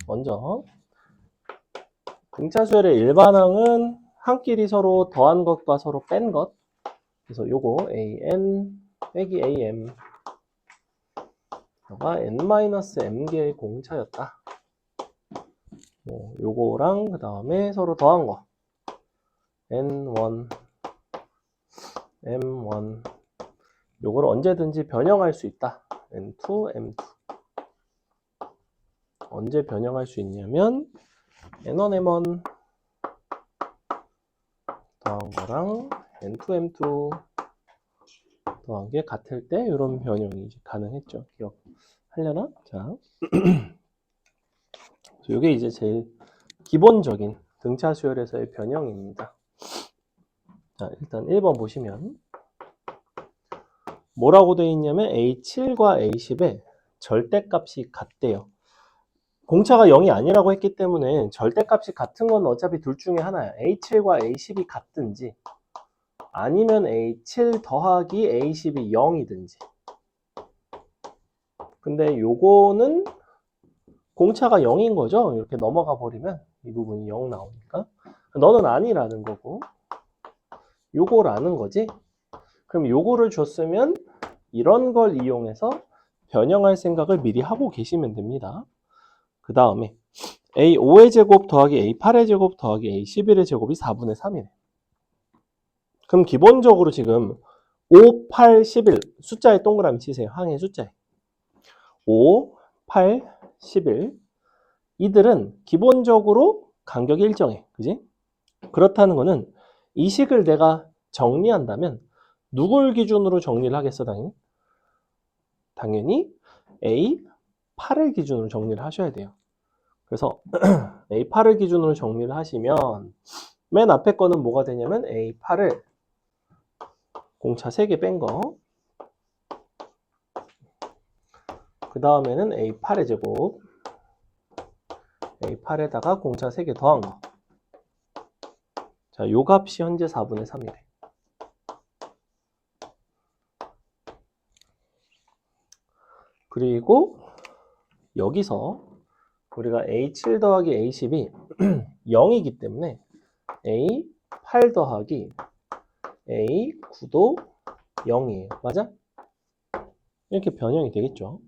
먼저 등차 수열의 일반항은 한끼리 서로 더한 것과 서로 뺀 것. 그래서 요거 an 빼기 am 가 n-m개의 공차였다. 요거랑 그 다음에 서로 더한 거 n1 m1 요걸 언제든지 변형할 수 있다. n2 m2 언제 변형할 수 있냐면 n1 m1 더한 거랑 n2 m2 더한 게 같을 때 이런 변형이 이제 가능했죠. 기억하려나? 자, 이게 이제 제일 기본적인 등차 수열에서의 변형입니다. 자, 일단 1번 보시면 뭐라고 되어 있냐면 A7과 A10의 절대값이 같대요. 공차가 0이 아니라고 했기 때문에 절대값이 같은 건 어차피 둘 중에 하나야. A7과 A10이 같든지 아니면 A7 더하기 A10이 0이든지. 근데 요거는 공차가 0인 거죠. 이렇게 넘어가 버리면 이 부분이 0 나오니까 너는 아니라는 거고 요거라는 거지. 그럼 요거를 줬으면 이런 걸 이용해서 변형할 생각을 미리 하고 계시면 됩니다. 그 다음에 A5의 제곱 더하기 A8의 제곱 더하기 A11의 제곱이 4분의 3이네. 그럼 기본적으로 지금 5, 8, 11 숫자에 동그라미 치세요. 항의 숫자에 5, 8, 11 이들은 기본적으로 간격이 일정해. 그지? 그렇다는 거는 이 식을 내가 정리한다면 누굴 기준으로 정리를 하겠어, 당연히? 당연히 A8을 기준으로 정리를 하셔야 돼요. 그래서 A8을 기준으로 정리를 하시면 맨 앞에 거는 뭐가 되냐면 A8을 공차 3개 뺀 거, 그 다음에는 A8의 제곱, A8에다가 공차 3개 더한 거. 자, 요 값이 현재 4분의 3이래. 그리고 여기서 우리가 A7 더하기 A10이 0이기 때문에 A8 더하기 A9도 0이에요. 맞아? 이렇게 변형이 되겠죠.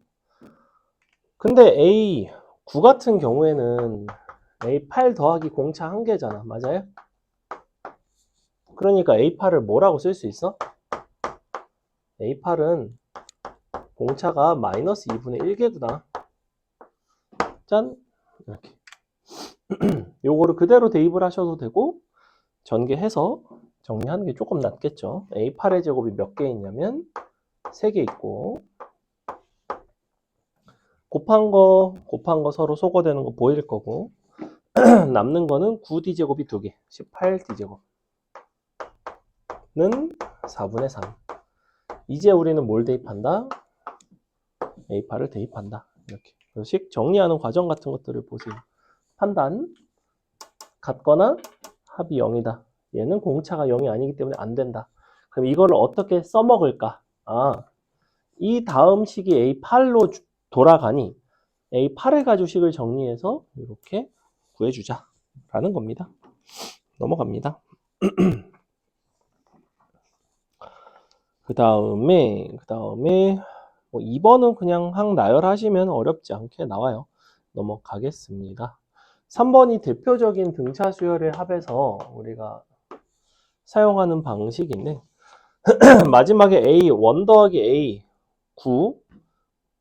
근데 A9 같은 경우에는 A8 더하기 공차 1개잖아. 맞아요? 그러니까 A8을 뭐라고 쓸 수 있어? A8은 공차가 마이너스 2분의 1개구나. 짠! 이렇게. 요거를 그대로 대입을 하셔도 되고 전개해서 정리하는 게 조금 낫겠죠. A8의 제곱이 몇 개 있냐면 3개 있고 곱한 거 서로 소거되는 거 보일 거고 남는 거는 9D제곱이 2개 18D제곱은 4분의 3. 이제 우리는 뭘 대입한다? A8을 대입한다. 이렇게. 식 정리하는 과정 같은 것들을 보세요. 판단 같거나 합이 0이다. 얘는 공차가 0이 아니기 때문에 안 된다. 그럼 이거를 어떻게 써먹을까? 이 다음 식이 A8로 돌아가니 A8을 가지고 식을 정리해서 이렇게 구해주자 라는 겁니다. 넘어갑니다. 그 다음에 뭐 2번은 그냥 항 나열하시면 어렵지 않게 나와요. 넘어가겠습니다. 3번이 대표적인 등차 수열의 합에서 우리가 사용하는 방식인데 마지막에 A1 더하기 A9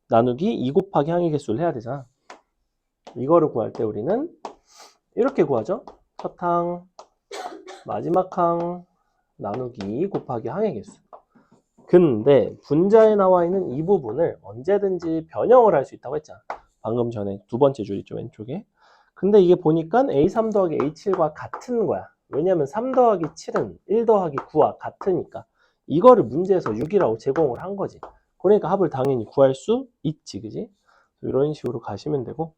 나누기 2 곱하기 항의 개수를 해야 되잖아. 이거를 구할 때 우리는 이렇게 구하죠. 첫 항, 마지막 항 나누기 2 곱하기 항의 개수. 근데 분자에 나와 있는 이 부분을 언제든지 변형을 할 수 있다고 했잖아. 방금 전에 두 번째 줄 있죠, 왼쪽에. 근데 이게 보니까 A3 더하기 A7과 같은 거야. 왜냐면 3 더하기 7은 1 더하기 9와 같으니까. 이거를 문제에서 6이라고 제공을 한 거지. 그러니까 합을 당연히 구할 수 있지, 그지? 이런 식으로 가시면 되고.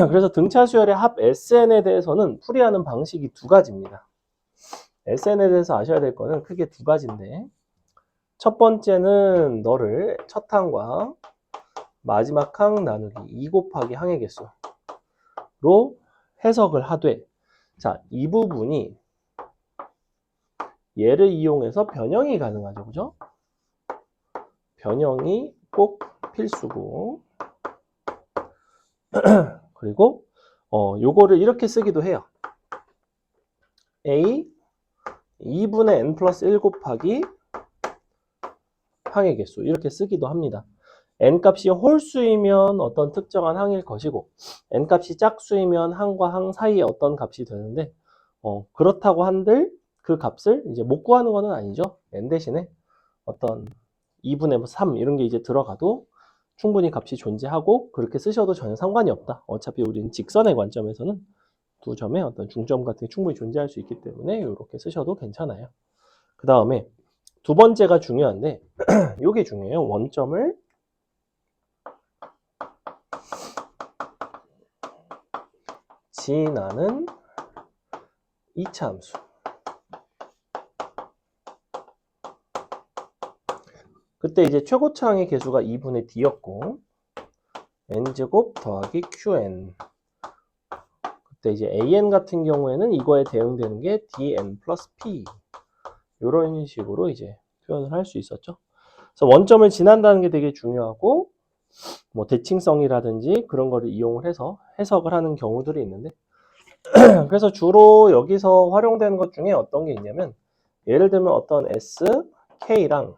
그래서 등차 수열의 합 SN에 대해서는 풀이하는 방식이 두 가지입니다. SN에 대해서 아셔야 될 거는 크게 두 가지인데 첫 번째는 너를 첫 항과 마지막 항 나누기 2 곱하기 항의 개수로 해석을 하되, 자, 이 부분이 얘를 이용해서 변형이 가능하죠. 그죠? 변형이 꼭 필수고, 그리고 요거를 이렇게 쓰기도 해요. a 2분의 n 플러스 1 곱하기 항의 개수, 이렇게 쓰기도 합니다. n 값이 홀수이면 어떤 특정한 항일 것이고, n 값이 짝수이면 항과 항 사이에 어떤 값이 되는데, 그렇다고 한들 그 값을 이제 못 구하는 건 아니죠. n 대신에 어떤 2분의 3 이런 게 이제 들어가도 충분히 값이 존재하고, 그렇게 쓰셔도 전혀 상관이 없다. 어차피 우리는 직선의 관점에서는 두 점의 어떤 중점 같은 게 충분히 존재할 수 있기 때문에 이렇게 쓰셔도 괜찮아요. 그 다음에 두 번째가 중요한데, 요게 중요해요. 원점을 지나는 2차 함수. 그때 이제 최고차 항의 개수가 2분의 d였고, n제곱 더하기 qn. 그때 이제 an 같은 경우에는 이거에 대응되는 게 dn 플러스 p. 이런 식으로 이제 표현을 할 수 있었죠. 그래서 원점을 지난다는 게 되게 중요하고, 뭐 대칭성이라든지 그런 거를 이용을 해서 해석을 하는 경우들이 있는데, 그래서 주로 여기서 활용되는 것 중에 어떤 게 있냐면, 예를 들면 어떤 sk랑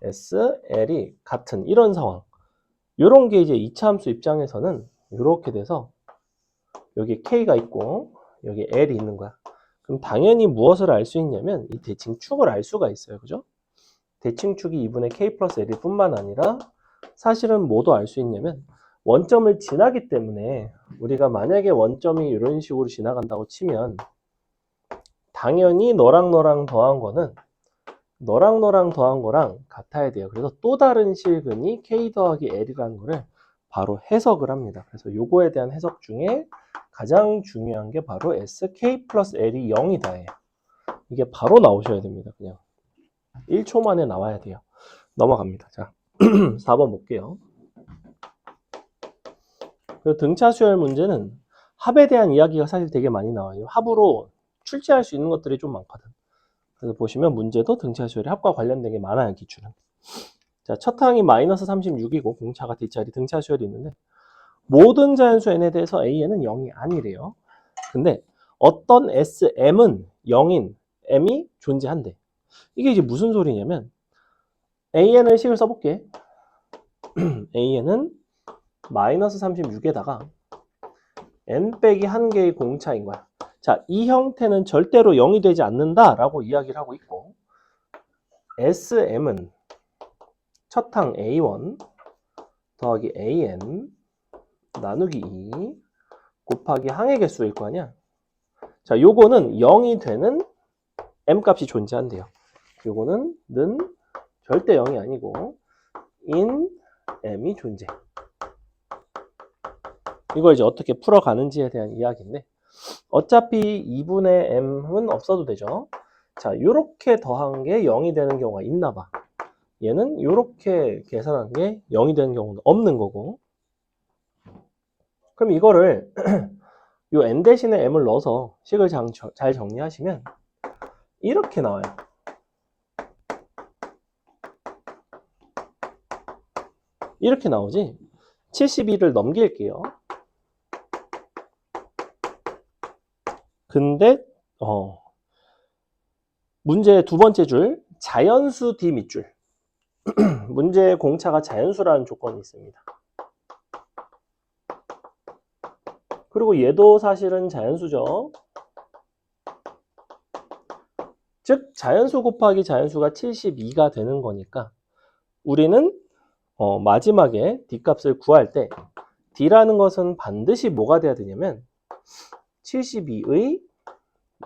sl이 같은 이런 상황, 이런 게 이제 2차 함수 입장에서는 이렇게 돼서 여기 k가 있고 여기 l이 있는 거야. 그럼 당연히 무엇을 알 수 있냐면 이 대칭축을 알 수가 있어요. 그죠? 대칭축이 2분의 k 플러스 l일 뿐만 아니라 사실은 뭐도 알 수 있냐면, 원점을 지나기 때문에 우리가 만약에 원점이 이런 식으로 지나간다고 치면 당연히 너랑 더한 거는 너랑 더한 거랑 같아야 돼요. 그래서 또 다른 실근이 k 더하기 l이라는 거를 바로 해석을 합니다. 그래서 요거에 대한 해석 중에 가장 중요한 게 바로 sk 플러스 l이 0이다예요. 이게 바로 나오셔야 됩니다. 그냥 1초 만에 나와야 돼요. 넘어갑니다. 자, 4번 볼게요. 등차 수열 문제는 합에 대한 이야기가 사실 되게 많이 나와요. 합으로 출제할 수 있는 것들이 좀 많거든. 그래서 보시면 문제도 등차 수열이 합과 관련된 게 많아요. 기출은. 자, 첫 항이 마이너스 36이고 공차가 뒷자리 등차 수열이 있는데, 모든 자연수 n에 대해서 an은 0이 아니래요. 근데 어떤 sm은 0인 m이 존재한대. 이게 이제 무슨 소리냐면, an을 식을 써볼게. an은 마이너스 36에다가 n 빼기 1개의 공차인 거야. 자, 이 형태는 절대로 0이 되지 않는다라고 이야기를 하고 있고, sm은 첫 항 a1 더하기 an 나누기 2 곱하기 항의 개수일 거 아니야. 자, 요거는 0이 되는 m 값이 존재한대요. 요거는 절대 0이 아니고 in m이 존재. 이걸 이제 어떻게 풀어가는지에 대한 이야기인데, 어차피 2분의 m은 없어도 되죠. 자, 요렇게 더한 게 0이 되는 경우가 있나 봐. 얘는 요렇게 계산한 게 0이 되는 경우는 없는 거고, 그럼 이거를 요 n 대신에 m을 넣어서 식을 잘 정리하시면 이렇게 나와요. 이렇게 나오지. 72를 넘길게요. 근데 문제 두 번째 줄, 자연수 D 밑줄. 문제의 공차가 자연수라는 조건이 있습니다. 그리고 얘도 사실은 자연수죠. 즉 자연수 곱하기 자연수가 72가 되는 거니까 우리는 마지막에 D값을 구할 때 D라는 것은 반드시 뭐가 돼야 되냐면 72의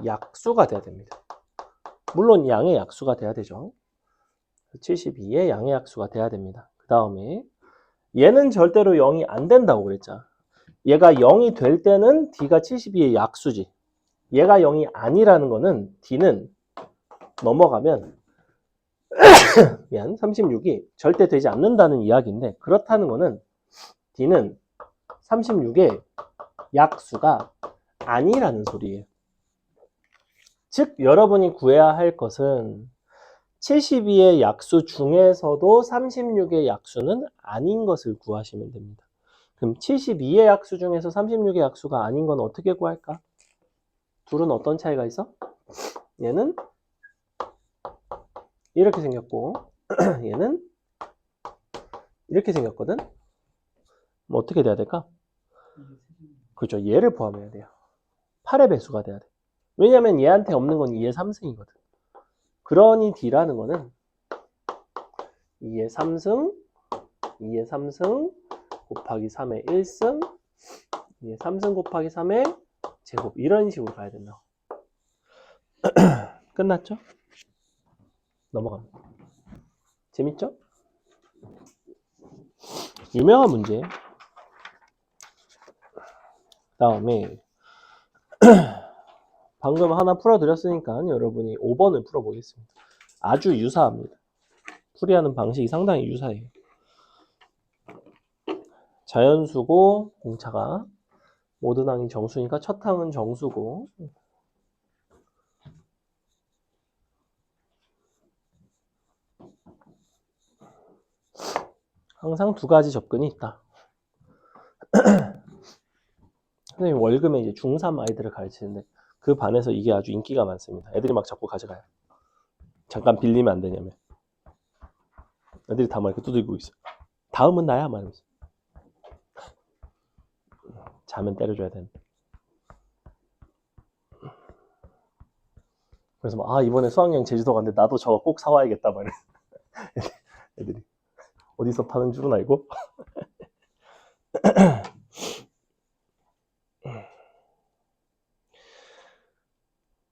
약수가 돼야 됩니다. 물론 양의 약수가 돼야 되죠. 72의 양의 약수가 돼야 됩니다. 그 다음에 얘는 절대로 0이 안 된다고 그랬잖아. 얘가 0이 될 때는 D가 72의 약수지. 얘가 0이 아니라는 거는 D는 넘어가면 미안, 36이 절대 되지 않는다는 이야기인데, 그렇다는 거는 D는 36의 약수가 아니라는 소리예요. 즉 여러분이 구해야 할 것은 72의 약수 중에서도 36의 약수는 아닌 것을 구하시면 됩니다. 그럼 72의 약수 중에서 36의 약수가 아닌 건 어떻게 구할까? 둘은 어떤 차이가 있어? 얘는 이렇게 생겼고 얘는 이렇게 생겼거든? 뭐 어떻게 돼야 될까? 그렇죠. 얘를 포함해야 돼요. 8의 배수가 돼야 돼. 왜냐면 얘한테 없는 건 2의 3승이거든. 그러니 D라는 거는 2의 3승, 2의 3승 곱하기 3의 1승, 2의 3승 곱하기 3의 제곱, 이런 식으로 가야 된다. 끝났죠? 넘어갑니다. 재밌죠? 유명한 문제예요. 그 다음에 방금 하나 풀어드렸으니까 여러분이 5번을 풀어보겠습니다. 아주 유사합니다. 풀이하는 방식이 상당히 유사해요. 자연수고 공차가 모든 항이 정수니까 첫 항은 정수고, 항상 두 가지 접근이 있다. 선생님 월급에 이제 중3 아이들을 가르치는데 그 반에서 이게 아주 인기가 많습니다. 애들이 막 자꾸 가져가요. 잠깐 빌리면 안 되냐면. 애들이 다 막 이렇게 두들기고 있어. 다음은 나야 말하면서. 자면 때려줘야 되는데. 그래서 막, 아 이번에 수학여행 제주도 갔는데 나도 저거 꼭 사와야겠다 말해. 애들이 어디서 파는 줄은 알고.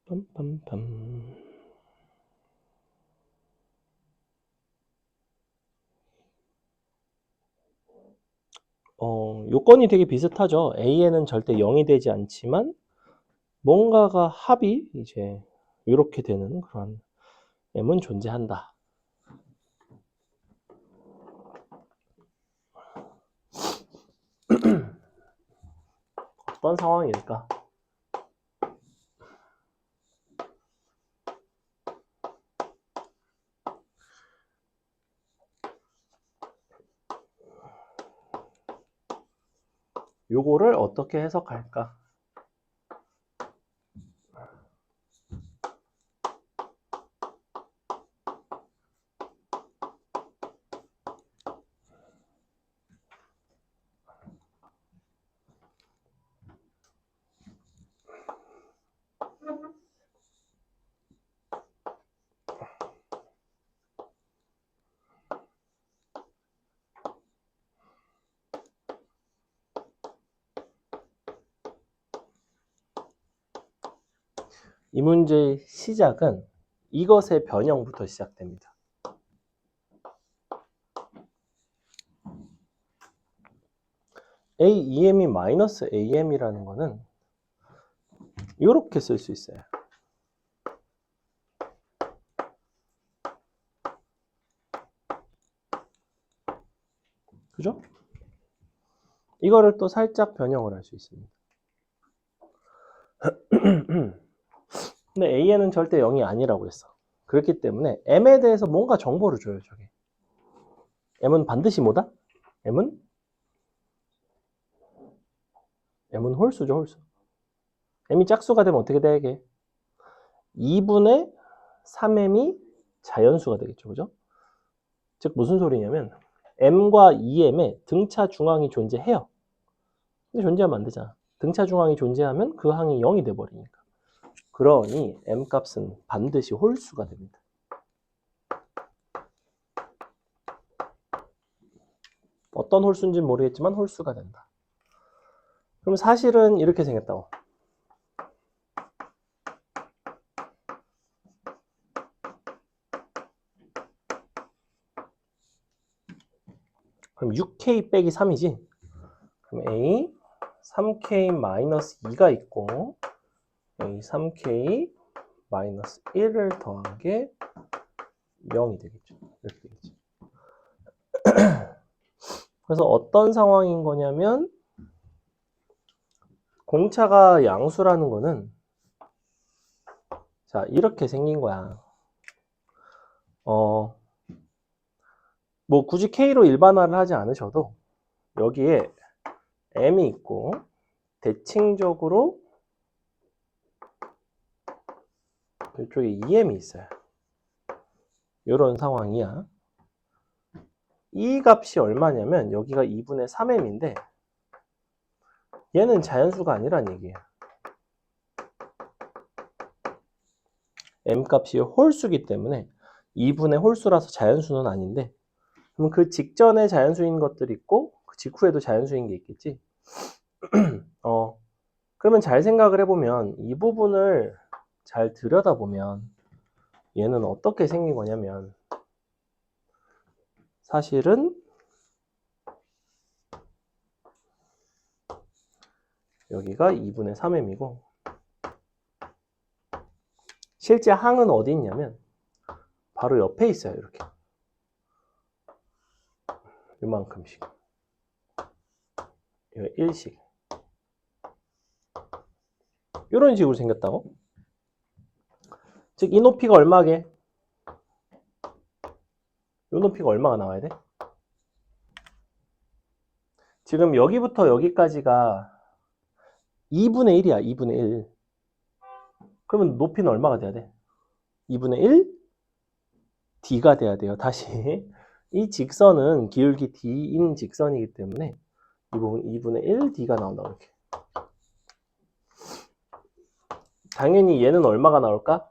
빰빰빰. 요건이 되게 비슷하죠. A에는 절대 0이 되지 않지만 뭔가가 합이 이제 이렇게 되는 그런 M은 존재한다. 어떤 상황일까? 요거를 어떻게 해석할까? 이 문제의 시작은 이것의 변형부터 시작됩니다. AEM이 마이너스 AM이라는 거는 이렇게 쓸 수 있어요. 그죠? 이거를 또 살짝 변형을 할 수 있습니다. 근데 AN은 절대 0이 아니라고 했어. 그렇기 때문에 M에 대해서 뭔가 정보를 줘요, 저게. M은 반드시 뭐다? M은 홀수죠, 홀수. M이 짝수가 되면 어떻게 되게? 2분의 3M이 자연수가 되겠죠, 그죠? 즉 무슨 소리냐면 M과 2M의 등차 중항이 존재해요. 근데 존재하면 안 되잖아. 등차 중항이 존재하면 그 항이 0이 돼버리니까. 그러니 M 값은 반드시 홀수가 됩니다. 어떤 홀수인지는 모르겠지만 홀수가 된다. 그럼 사실은 이렇게 생겼다고. 그럼 6K 빼기 3이지? 그럼 A 3K 마이너스 2가 있고 A 3K 마이너스 1을 더한 게 0이 되겠죠. 이렇게 되겠죠. 그래서 어떤 상황인 거냐면 공차가 양수라는 거는 자 이렇게 생긴 거야. 뭐 굳이 K로 일반화를 하지 않으셔도 여기에 M이 있고 대칭적으로 이쪽에 EM이 있어요. 이런 상황이야. 이 값이 얼마냐면 여기가 2분의 3m인데 얘는 자연수가 아니란 얘기예요. M 값이 홀수기 때문에 2분의 홀수라서 자연수는 아닌데 그럼 그 직전에 자연수인 것들이 있고 그 직후에도 자연수인 게 있겠지. 그러면 잘 생각을 해보면 이 부분을 잘 들여다보면 얘는 어떻게 생긴 거냐면 사실은 여기가 2분의 3m이고 실제 항은 어디 있냐면 바로 옆에 있어요. 이렇게 이만큼씩 이거 1씩 이런 식으로 생겼다고. 즉 이 높이가 얼마게? 이 높이가 얼마가 나와야 돼? 지금 여기부터 여기까지가 2분의 1이야. 2분의 1. 그러면 높이는 얼마가 돼야 돼? 2분의 1 d가 돼야 돼요. 다시 이 직선은 기울기 d인 직선이기 때문에 이 부분 2분의 1 d가 나온다. 이렇게. 당연히 얘는 얼마가 나올까?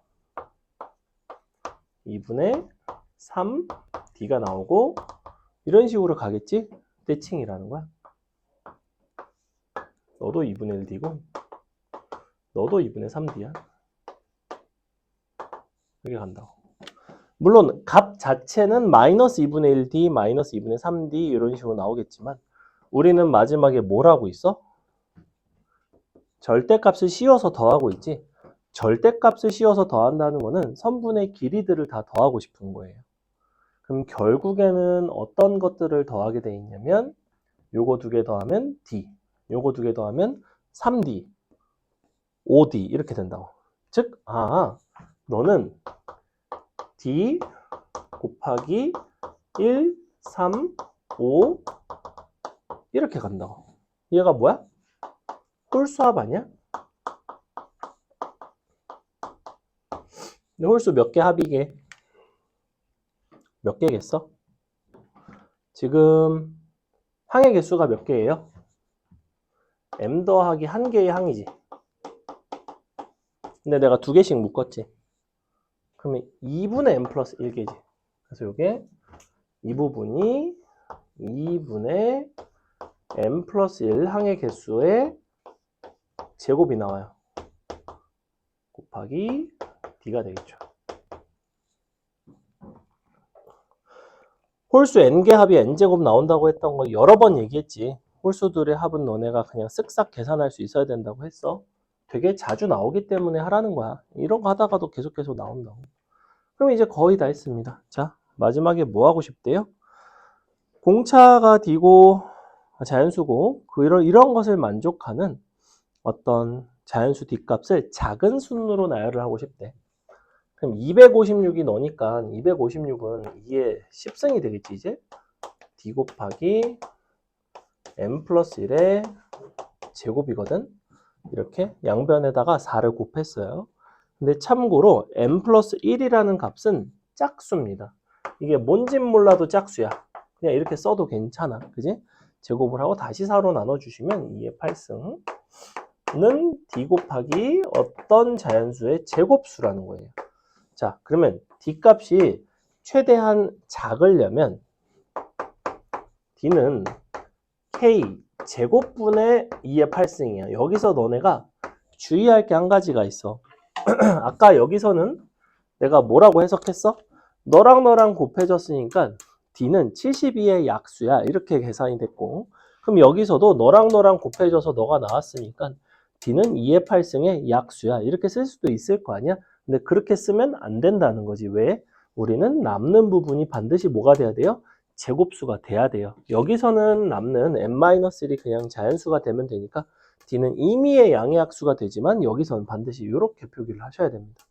2분의 3 d가 나오고 이런 식으로 가겠지? 대칭이라는 거야. 너도 2분의 1 d고 너도 2분의 3 d야. 이렇게 간다고. 물론 값 자체는 마이너스 2분의 1 d, 마이너스 2분의 3 d 이런 식으로 나오겠지만 우리는 마지막에 뭘 하고 있어? 절대값을 씌워서 더하고 있지. 절대값을 씌워서 더한다는 거는 선분의 길이들을 다 더하고 싶은 거예요. 그럼 결국에는 어떤 것들을 더하게 돼 있냐면 요거 두 개 더하면 d, 요거 두 개 더하면 3d, 5d 이렇게 된다고. 즉, 너는 d 곱하기 1, 3, 5 이렇게 간다고. 얘가 뭐야? 홀수합 아니야? 근데 홀수 몇 개 합이게? 몇 개겠어? 지금 항의 개수가 몇 개예요? m 더하기 한 개의 항이지. 근데 내가 두 개씩 묶었지. 그러면 2분의 m 플러스 1개지. 그래서 이게 이 부분이 2분의 m 플러스 1 항의 개수의 제곱이 나와요. 곱하기 d가 되겠죠. 홀수 n개 합이 n제곱 나온다고 했던 거 여러 번 얘기했지. 홀수들의 합은 너네가 그냥 쓱싹 계산할 수 있어야 된다고 했어. 되게 자주 나오기 때문에 하라는 거야. 이런 거 하다가도 계속 나온다고. 그럼 이제 거의 다 했습니다. 자, 마지막에 뭐 하고 싶대요? 공차가 d고 자연수고 이런 것을 만족하는 어떤 자연수 d값을 작은 순으로 나열을 하고 싶대. 그럼 256이 너니까 256은 2의 10승이 되겠지 이제? d 곱하기 m 플러스 1의 제곱이거든. 이렇게 양변에다가 4를 곱했어요. 근데 참고로 m 플러스 1이라는 값은 짝수입니다. 이게 뭔진 몰라도 짝수야. 그냥 이렇게 써도 괜찮아. 그지? 제곱을 하고 다시 4로 나눠주시면 2의 8승은 d 곱하기 어떤 자연수의 제곱수라는 거예요. 자, 그러면 d 값이 최대한 작으려면 d는 k 제곱분의 2의 8승이야. 여기서 너네가 주의할 게 한 가지가 있어. 아까 여기서는 내가 뭐라고 해석했어? 너랑 곱해졌으니까 d는 72의 약수야. 이렇게 계산이 됐고 그럼 여기서도 너랑 곱해져서 너가 나왔으니까 d는 2의 8승의 약수야. 이렇게 쓸 수도 있을 거 아니야? 근데 그렇게 쓰면 안 된다는 거지. 왜? 우리는 남는 부분이 반드시 뭐가 돼야 돼요? 제곱수가 돼야 돼요. 여기서는 남는 n-1이 그냥 자연수가 되면 되니까 d는 임의의 양의학수가 되지만 여기서는 반드시 이렇게 표기를 하셔야 됩니다.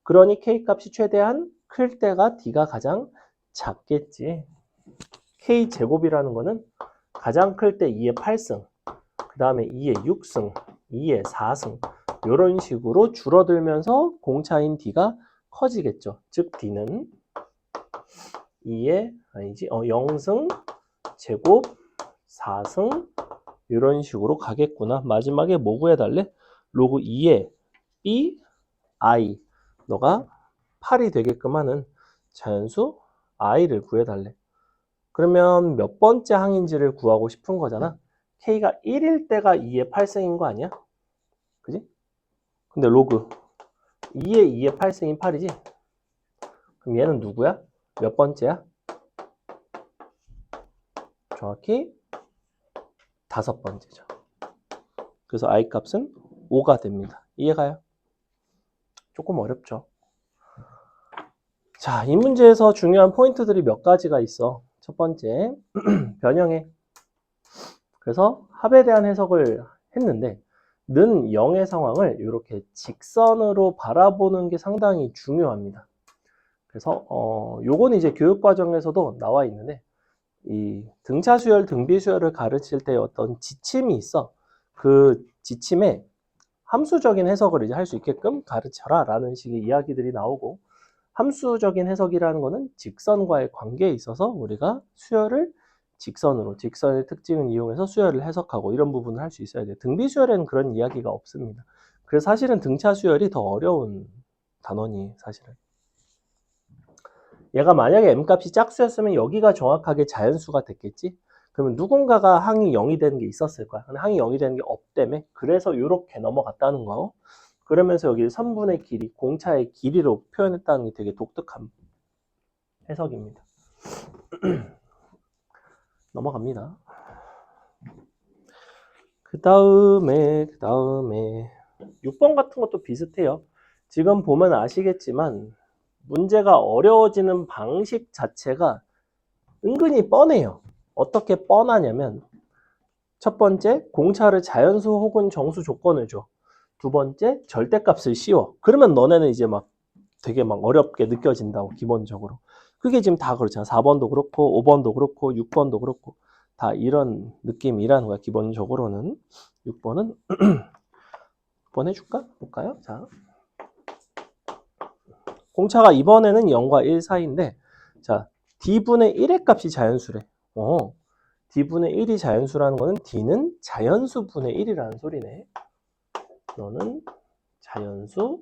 그러니 k값이 최대한 클 때가 d가 가장 작겠지. k제곱이라는 거는 가장 클 때 2의 8승, 그 다음에 2의 6승, 2의 4승 이런 식으로 줄어들면서 공차인 d가 커지겠죠. 즉 d는 0승 제곱 4승 이런 식으로 가겠구나. 마지막에 뭐 구해달래? 로그 2의 b i 너가 8이 되게끔 하는 자연수 i를 구해달래. 그러면 몇 번째 항인지를 구하고 싶은 거잖아. k가 1일 때가 2의 8승인 거 아니야? 그지? 근데 로그 2의 8승인 8이지? 그럼 얘는 누구야? 몇 번째야? 정확히 5번째죠. 그래서 i 값은 5가 됩니다. 이해가요? 조금 어렵죠. 자, 이 문제에서 중요한 포인트들이 몇 가지가 있어. 첫 번째, 변형해. 그래서 합에 대한 해석을 했는데 는 0의 상황을 이렇게 직선으로 바라보는 게 상당히 중요합니다. 그래서 요건 이제 교육 과정에서도 나와 있는데 이 등차 수열, 등비 수열을 가르칠 때 어떤 지침이 있어. 그 지침에 함수적인 해석을 이제 할 수 있게끔 가르쳐라 라는 식의 이야기들이 나오고, 함수적인 해석이라는 거는 직선과의 관계에 있어서 우리가 수열을 직선으로, 직선의 특징을 이용해서 수열을 해석하고 이런 부분을 할 수 있어야 돼요. 등비 수열에는 그런 이야기가 없습니다. 그래서 사실은 등차 수열이 더 어려운 단원이 사실은. 얘가 만약에 m값이 짝수였으면 여기가 정확하게 자연수가 됐겠지? 그러면 누군가가 항이 0이 되는 게 있었을 거야. 근데 항이 0이 되는 게 없다며. 그래서 이렇게 넘어갔다는 거고. 그러면서 여기 선분의 길이, 공차의 길이로 표현했다는 게 되게 독특한 해석입니다. 넘어갑니다. 그 다음에 6번 같은 것도 비슷해요. 지금 보면 아시겠지만 문제가 어려워지는 방식 자체가 은근히 뻔해요. 어떻게 뻔하냐면 첫 번째, 공차를 자연수 혹은 정수 조건을 줘. 두 번째, 절대값을 씌워. 그러면 너네는 이제 막 되게 막 어렵게 느껴진다고, 기본적으로. 그게 지금 다 그렇잖아. 4번도 그렇고 5번도 그렇고 6번도 그렇고 다 이런 느낌이라는 거야. 기본적으로는. 6번은 6번 해줄까? 볼까요? 자, 공차가 이번에는 0과 1 사이인데, 자, d분의 1의 값이 자연수래. d분의 1이 자연수라는 거는 d는 자연수 분의 1이라는 소리네. 너는 자연수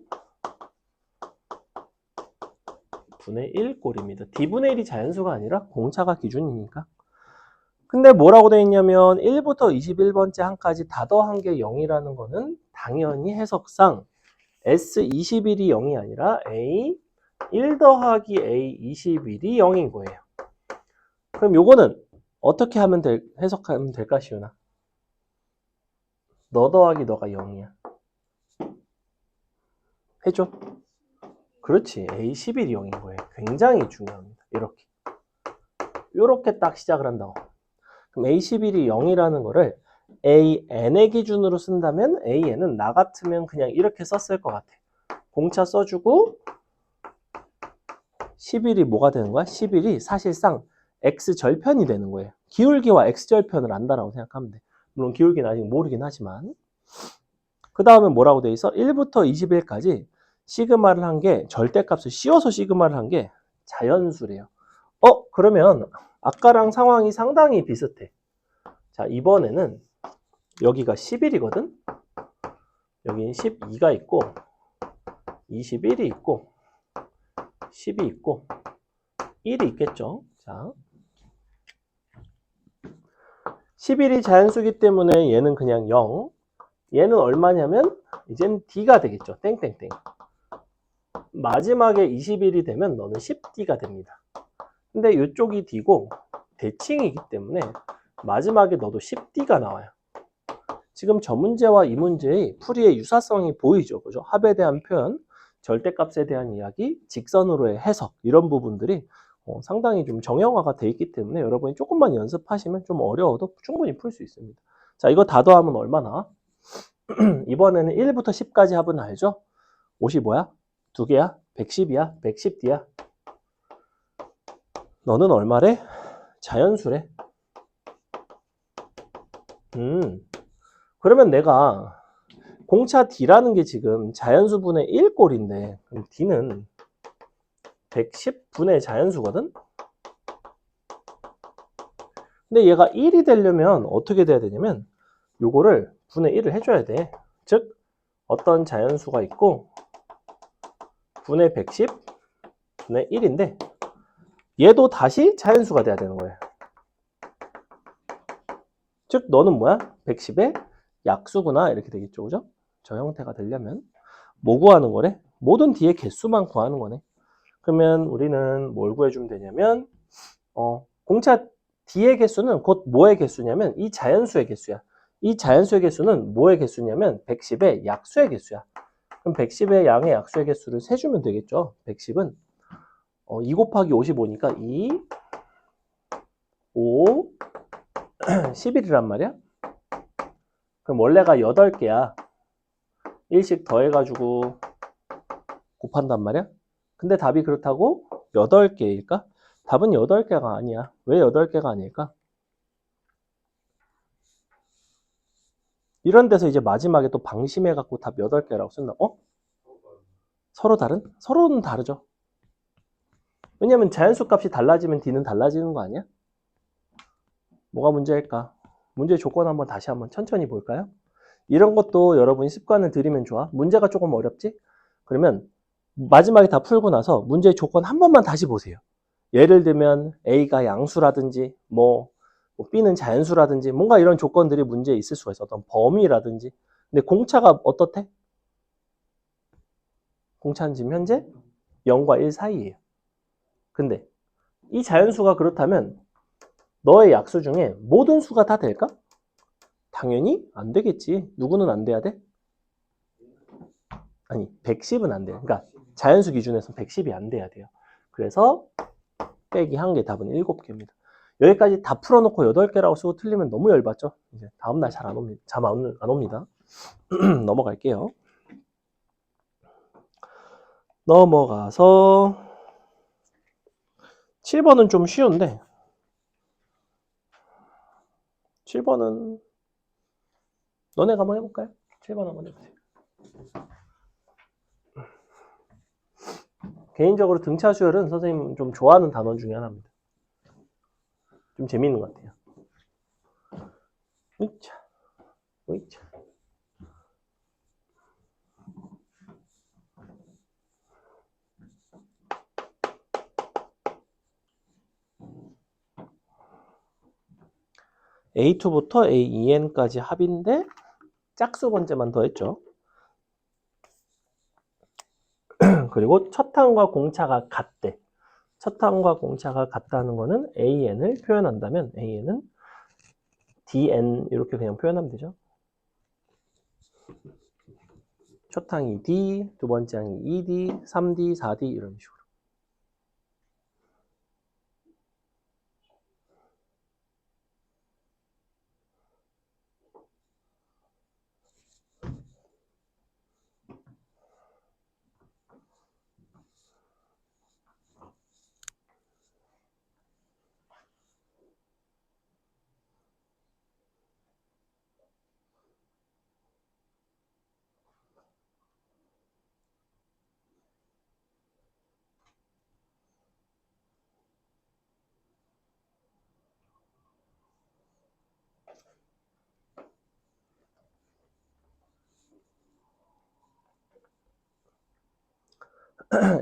분의 1 꼴입니다. d분의 1이 자연수가 아니라 공차가 기준이니까. 근데 뭐라고 되어 있냐면 1부터 21번째 항까지 다 더한 게 0이라는 거는 당연히 해석상 S21이 0이 아니라 A1 더하기 A21이 0인 거예요. 그럼 요거는 어떻게 하면 해석하면 될까, 시윤아? 너 더하기 너가 0이야. 해줘. 그렇지. A11이 0인 거예요. 굉장히 중요합니다. 이렇게 딱 시작을 한다고. 그럼 A11이 0이라는 거를 AN의 기준으로 쓴다면 AN은 나 같으면 그냥 이렇게 썼을 것 같아. 공차 써주고 11이 뭐가 되는 거야? 11이 사실상 X절편이 되는 거예요. 기울기와 X절편을 안다라고 생각하면 돼. 물론 기울기는 아직 모르긴 하지만. 그 다음에 뭐라고 돼 있어? 1부터 21까지 시그마를 한 게, 절대값을 씌워서 시그마를 한 게 자연수래요. 그러면 아까랑 상황이 상당히 비슷해. 자, 이번에는 여기가 11이거든? 여기는 12가 있고 21이 있고 10이 있고 1이 있겠죠. 자, 11이 자연수기 때문에 얘는 그냥 0. 얘는 얼마냐면 이젠 D가 되겠죠. 땡땡땡. 마지막에 21이 되면 너는 10D가 됩니다. 근데 이쪽이 D고 대칭이기 때문에 마지막에 너도 10D가 나와요. 지금 저 문제와 이 문제의 풀이의 유사성이 보이죠. 그죠? 합에 대한 표현. 절대값에 대한 이야기, 직선으로의 해석 이런 부분들이 상당히 좀 정형화가 돼 있기 때문에 여러분이 조금만 연습하시면 좀 어려워도 충분히 풀 수 있습니다. 자, 이거 다 더하면 얼마나? 이번에는 1부터 10까지 합은 알죠? 50이 뭐야? 2개야? 110이야? 110D야? 너는 얼마래? 자연수래. 그러면 내가 공차 D라는 게 지금 자연수분의 1꼴인데 그럼 D는 110분의 자연수거든? 근데 얘가 1이 되려면 어떻게 돼야 되냐면 요거를 분의 1을 해줘야 돼. 즉 어떤 자연수가 있고 분의 110 분의 1인데 얘도 다시 자연수가 돼야 되는 거예요. 즉 너는 뭐야? 110의 약수구나 이렇게 되겠죠. 그죠? 저 형태가 되려면 뭐 구하는 거래? 모든 D의 개수만 구하는 거네. 그러면 우리는 뭘 구해주면 되냐면 공차 D의 개수는 곧 뭐의 개수냐면 이 자연수의 개수야. 이 자연수의 개수는 뭐의 개수냐면 110의 약수의 개수야. 그럼 110의 양의 약수의 개수를 세주면 되겠죠. 110은 2 곱하기 55니까 2, 5, 11이란 말이야. 그럼 원래가 8개야. 1씩 더해가지고 곱한단 말이야. 근데 답이 그렇다고 8개일까? 답은 8개가 아니야. 왜 8개가 아닐까? 이런 데서 이제 마지막에 또 방심해갖고 답 8개라고 쓴다. 서로 다른? 서로는 다르죠. 왜냐면 자연수 값이 달라지면 D는 달라지는 거 아니야? 뭐가 문제일까? 문제 조건 한번 다시 한번 천천히 볼까요? 이런 것도 여러분이 습관을 들이면 좋아. 문제가 조금 어렵지? 그러면 마지막에 다 풀고 나서 문제의 조건 한 번만 다시 보세요. 예를 들면 A가 양수라든지 B는 자연수라든지 뭔가 이런 조건들이 문제에 있을 수가 있어. 어떤 범위라든지. 근데 공차가 어떻대? 공차는 지금 현재 0과 1 사이예요. 근데 이 자연수가 그렇다면 너의 약수 중에 모든 수가 다 될까? 당연히 안 되겠지. 누구는 안 돼야 돼? 아니, 110은 안 돼요. 그러니까 자연수 기준에서 110이 안 돼야 돼요. 그래서 빼기 1개 답은 7개입니다. 여기까지 다 풀어놓고 8개라고 쓰고 틀리면 너무 열받죠? 이제 다음날 잘 안 옵니다. 잠 안 옵니다. 넘어갈게요. 넘어가서 7번은 좀 쉬운데 7번은 너네가 한번 해볼까요? 7번 한번 해보세요. 개인적으로 등차 수열은 선생님 좀 좋아하는 단원 중에 하나입니다. 좀 재미있는 것 같아요. 으이차, 으이차. A2부터 AEN까지 합인데 짝수 번째만 더했죠. 그리고 첫 항과 공차가 같대. 첫 항과 공차가 같다는 거는 AN을 표현한다면 AN은 DN 이렇게 그냥 표현하면 되죠. 첫 항이 D, 두 번째 항이 2D, 3D, 4D 이런 식으로.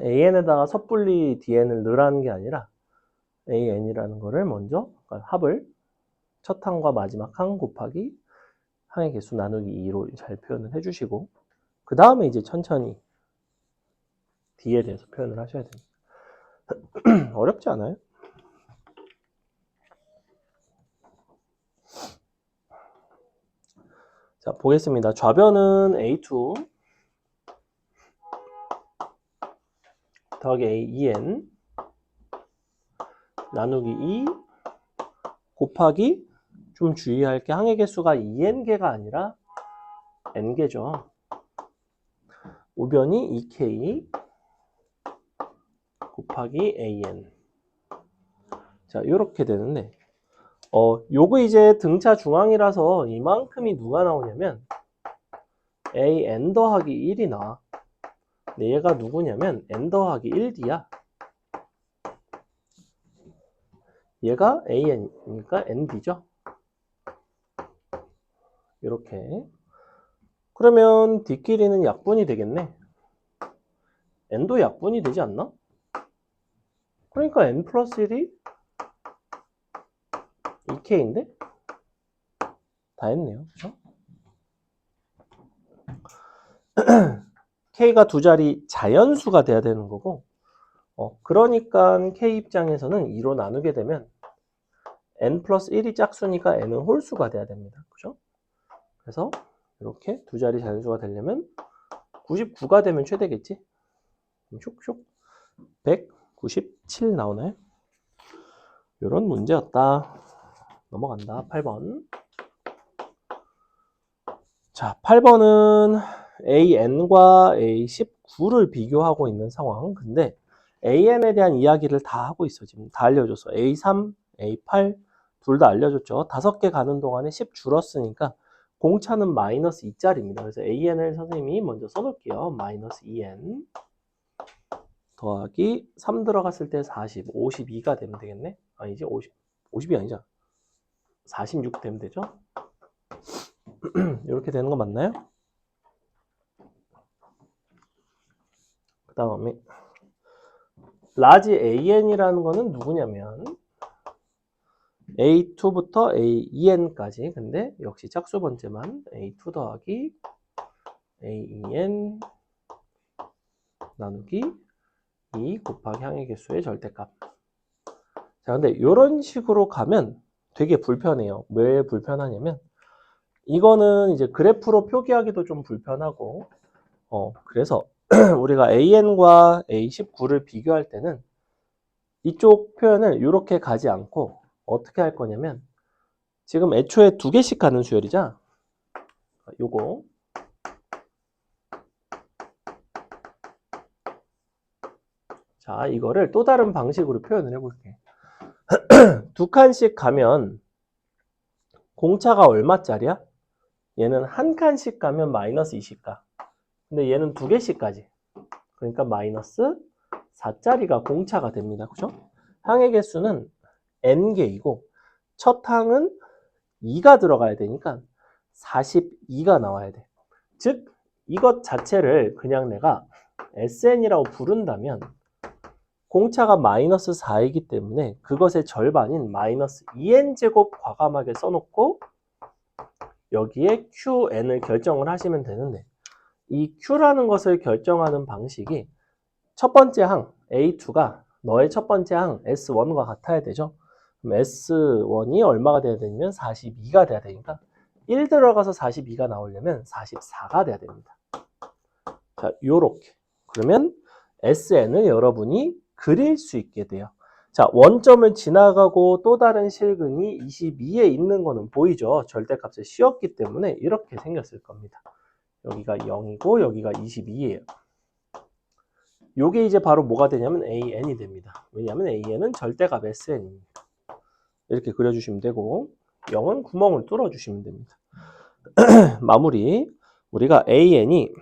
AN에다가 섣불리 DN을 넣으라는 게 아니라 AN이라는 거를 먼저 그러니까 합을 첫 항과 마지막 항 곱하기 항의 개수 나누기 2로 잘 표현을 해주시고 그 다음에 이제 천천히 D에 대해서 표현을 하셔야 됩니다. 어렵지 않아요? 자, 보겠습니다. 좌변은 A2 더하기 AEN 나누기 2 곱하기 좀 주의할 게 항의 개수가 2n개가 아니라 n개죠. 우변이 2k 곱하기 an. 자, 이렇게 되는데 요거 이제 등차 중앙이라서 이만큼이 누가 나오냐면 an 더하기 1이 나와. 근데 얘가 누구냐면 n 더하기 1d야. 얘가 an이니까 nd죠. 이렇게. 그러면 뒷길이는 약분이 되겠네. n도 약분이 되지 않나? 그러니까 n 플러스 1이 2k인데? 다 했네요. 그죠? k가 두 자리 자연수가 돼야 되는 거고, 그러니까 k 입장에서는 2로 나누게 되면 n 플러스 1이 짝수니까 n은 홀수가 돼야 됩니다. 그죠? 그래서 이렇게 두 자리 자연수가 되려면 99가 되면 최대겠지? 슉슉 197 나오나요? 이런 문제였다. 넘어간다. 8번. 자, 8번은 AN과 A19를 비교하고 있는 상황. 근데 AN에 대한 이야기를 다 하고 있어. 지금 다 알려줬어. A3, A8 둘 다 알려줬죠. 5개 가는 동안에 10 줄었으니까 공차는 마이너스 2짜리입니다. 그래서 AN을 선생님이 먼저 써놓을게요. 마이너스 2N 더하기 3 들어갔을 때 40, 52가 되면 되겠네. 아니지, 50이 아니잖아. 46 되면 되죠. 이렇게 되는 거 맞나요? 그 다음에 라지 AN이라는 거는 누구냐면 A2부터 AEN까지. 근데 역시 짝수 번째만 A2 더하기 AEN 나누기 2 곱하기 항의 개수의 절대값. 자, 근데 이런 식으로 가면 되게 불편해요. 왜 불편하냐면 이거는 이제 그래프로 표기하기도 좀 불편하고 그래서 우리가 AN과 A19를 비교할 때는 이쪽 표현을 이렇게 가지 않고 어떻게 할 거냐면 지금 애초에 2개씩 가는 수열이죠. 요거 자, 이거를 또 다른 방식으로 표현을 해볼게. 2칸씩 가면 공차가 얼마짜리야? 얘는 한 칸씩 가면 마이너스 20가. 근데 얘는 2개씩 가지. 그러니까 마이너스 4짜리가 공차가 됩니다. 그죠? 항의 개수는 n개이고 첫 항은 2가 들어가야 되니까 42가 나와야 돼. 즉 이것 자체를 그냥 내가 SN이라고 부른다면 공차가 마이너스 4이기 때문에 그것의 절반인 마이너스 2n제곱 과감하게 써놓고 여기에 QN을 결정을 하시면 되는데 이 Q라는 것을 결정하는 방식이 첫 번째 항 A2가 너의 첫 번째 항 S1과 같아야 되죠. 그럼 S1이 얼마가 돼야 되냐면 42가 돼야 되니까 1 들어가서 42가 나오려면 44가 돼야 됩니다. 자, 요렇게. 그러면 SN을 여러분이 그릴 수 있게 돼요. 자, 원점을 지나가고 또 다른 실근이 22에 있는 거는 보이죠? 절대값을 씌웠기 때문에 이렇게 생겼을 겁니다. 여기가 0이고 여기가 22예요. 요게 이제 바로 뭐가 되냐면 AN이 됩니다. 왜냐하면 AN은 절대값 SN입니다. 이렇게 그려주시면 되고 0은 구멍을 뚫어주시면 됩니다. 마무리. 우리가 AN이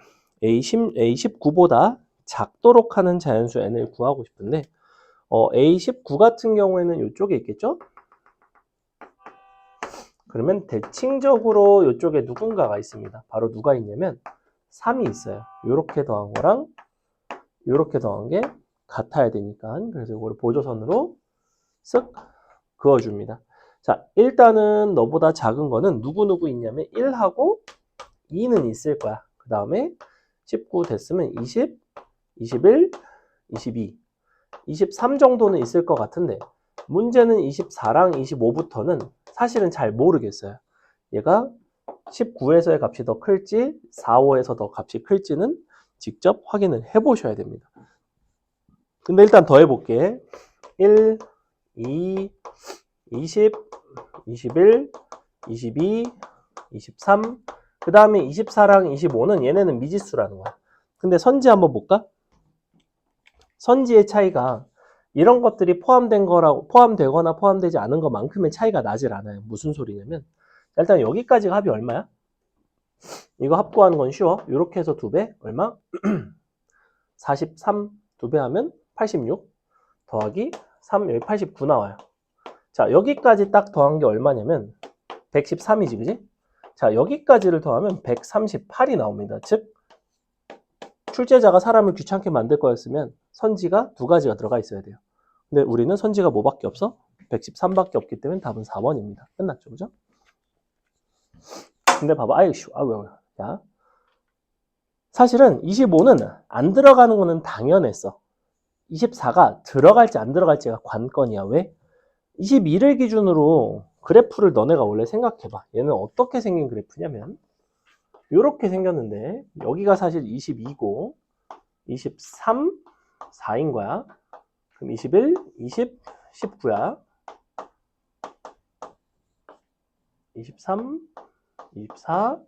A19보다 작도록 하는 자연수 N을 구하고 싶은데 A19 같은 경우에는 이쪽에 있겠죠? 그러면 대칭적으로 이쪽에 누군가가 있습니다. 바로 누가 있냐면 3이 있어요. 이렇게 더한 거랑 이렇게 더한 게 같아야 되니까 그래서 이걸 보조선으로 쓱 그어줍니다. 자, 일단은 너보다 작은 거는 누구 있냐면 1하고 2는 있을 거야. 그 다음에 19 됐으면 20, 21, 22, 23 정도는 있을 것 같은데 문제는 24랑 25부터는 사실은 잘 모르겠어요. 얘가 19에서의 값이 더 클지 4, 5에서 더 값이 클지는 직접 확인을 해 보셔야 됩니다. 근데 일단 더해볼게. 1, 2, 20, 21, 22, 23, 그 다음에 24랑 25는 얘네는 미지수라는 거야. 근데 선지 한번 볼까? 선지의 차이가 이런 것들이 포함된 거라고, 포함되거나 포함되지 않은 것만큼의 차이가 나질 않아요. 무슨 소리냐면, 일단 여기까지가 합이 얼마야? 이거 합구하는 건 쉬워. 이렇게 해서 2배, 얼마? 43, 2배 하면 86, 더하기 3, 여기 89 나와요. 자, 여기까지 딱 더한 게 얼마냐면 113이지, 그지? 자, 여기까지를 더하면 138이 나옵니다. 즉, 출제자가 사람을 귀찮게 만들 거였으면 선지가 2가지가 들어가 있어야 돼요. 근데 우리는 선지가 뭐밖에 없어? 113밖에 없기 때문에 답은 4번입니다. 끝났죠, 그죠? 근데 봐봐, 왜. 야, 사실은 25는 안 들어가는 거는 당연했어. 24가 들어갈지 안 들어갈지가 관건이야. 왜? 22를 기준으로 그래프를 너네가 원래 생각해봐. 얘는 어떻게 생긴 그래프냐면 이렇게 생겼는데 여기가 사실 22고 23, 4인 거야. 그럼 21, 20, 19야. 23, 24,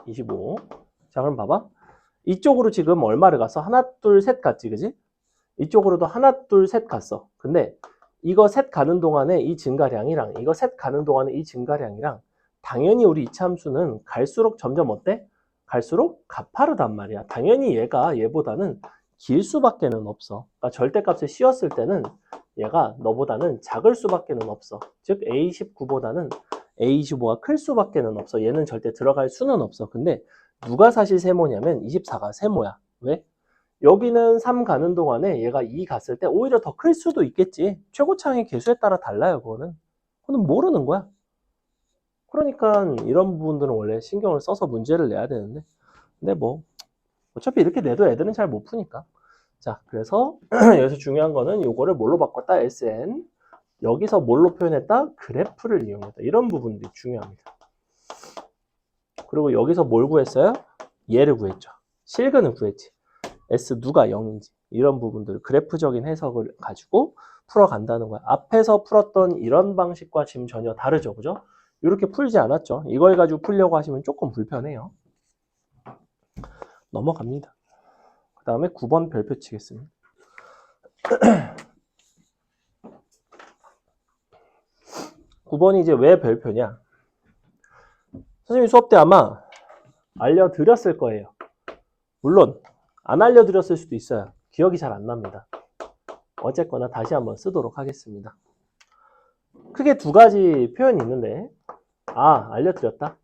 25. 자, 그럼 봐봐. 이쪽으로 지금 얼마를 갔어? 하나, 둘, 셋 갔지, 그지? 이쪽으로도 하나, 둘, 셋 갔어. 근데 이거 셋 가는 동안에 이 증가량이랑 이거 셋 가는 동안에 이 증가량이랑 당연히 우리 이차함수는 갈수록 점점 어때? 갈수록 가파르단 말이야. 당연히 얘가 얘보다는 길 수밖에는 없어. 그러니까 절대값을 씌웠을 때는 얘가 너보다는 작을 수밖에는 없어. 즉 A19보다는 A25가 클 수밖에는 없어. 얘는 절대 들어갈 수는 없어. 근데 누가 사실 세모냐면 24가 세모야. 왜? 여기는 3 가는 동안에 얘가 2 갔을 때 오히려 더 클 수도 있겠지. 최고차항의 개수에 따라 달라요, 그거는. 그거는 모르는 거야. 그러니까 이런 부분들은 원래 신경을 써서 문제를 내야 되는데. 근데 뭐 어차피 이렇게 내도 애들은 잘 못 푸니까. 자, 그래서 여기서 중요한 거는 요거를 뭘로 바꿨다? SN. 여기서 뭘로 표현했다? 그래프를 이용했다. 이런 부분들이 중요합니다. 그리고 여기서 뭘 구했어요? 얘를 구했죠. 실근을 구했지. S 누가 0인지 이런 부분들 그래프적인 해석을 가지고 풀어간다는 거야. 앞에서 풀었던 이런 방식과 지금 전혀 다르죠, 그죠? 이렇게 풀지 않았죠. 이걸 가지고 풀려고 하시면 조금 불편해요. 넘어갑니다. 그 다음에 9번 별표 치겠습니다. 9번이 이제 왜 별표냐? 선생님이 수업 때 아마 알려드렸을 거예요. 물론 안 알려드렸을 수도 있어요. 기억이 잘 안 납니다. 어쨌거나 다시 한번 쓰도록 하겠습니다. 크게 2가지 표현이 있는데 알려드렸다.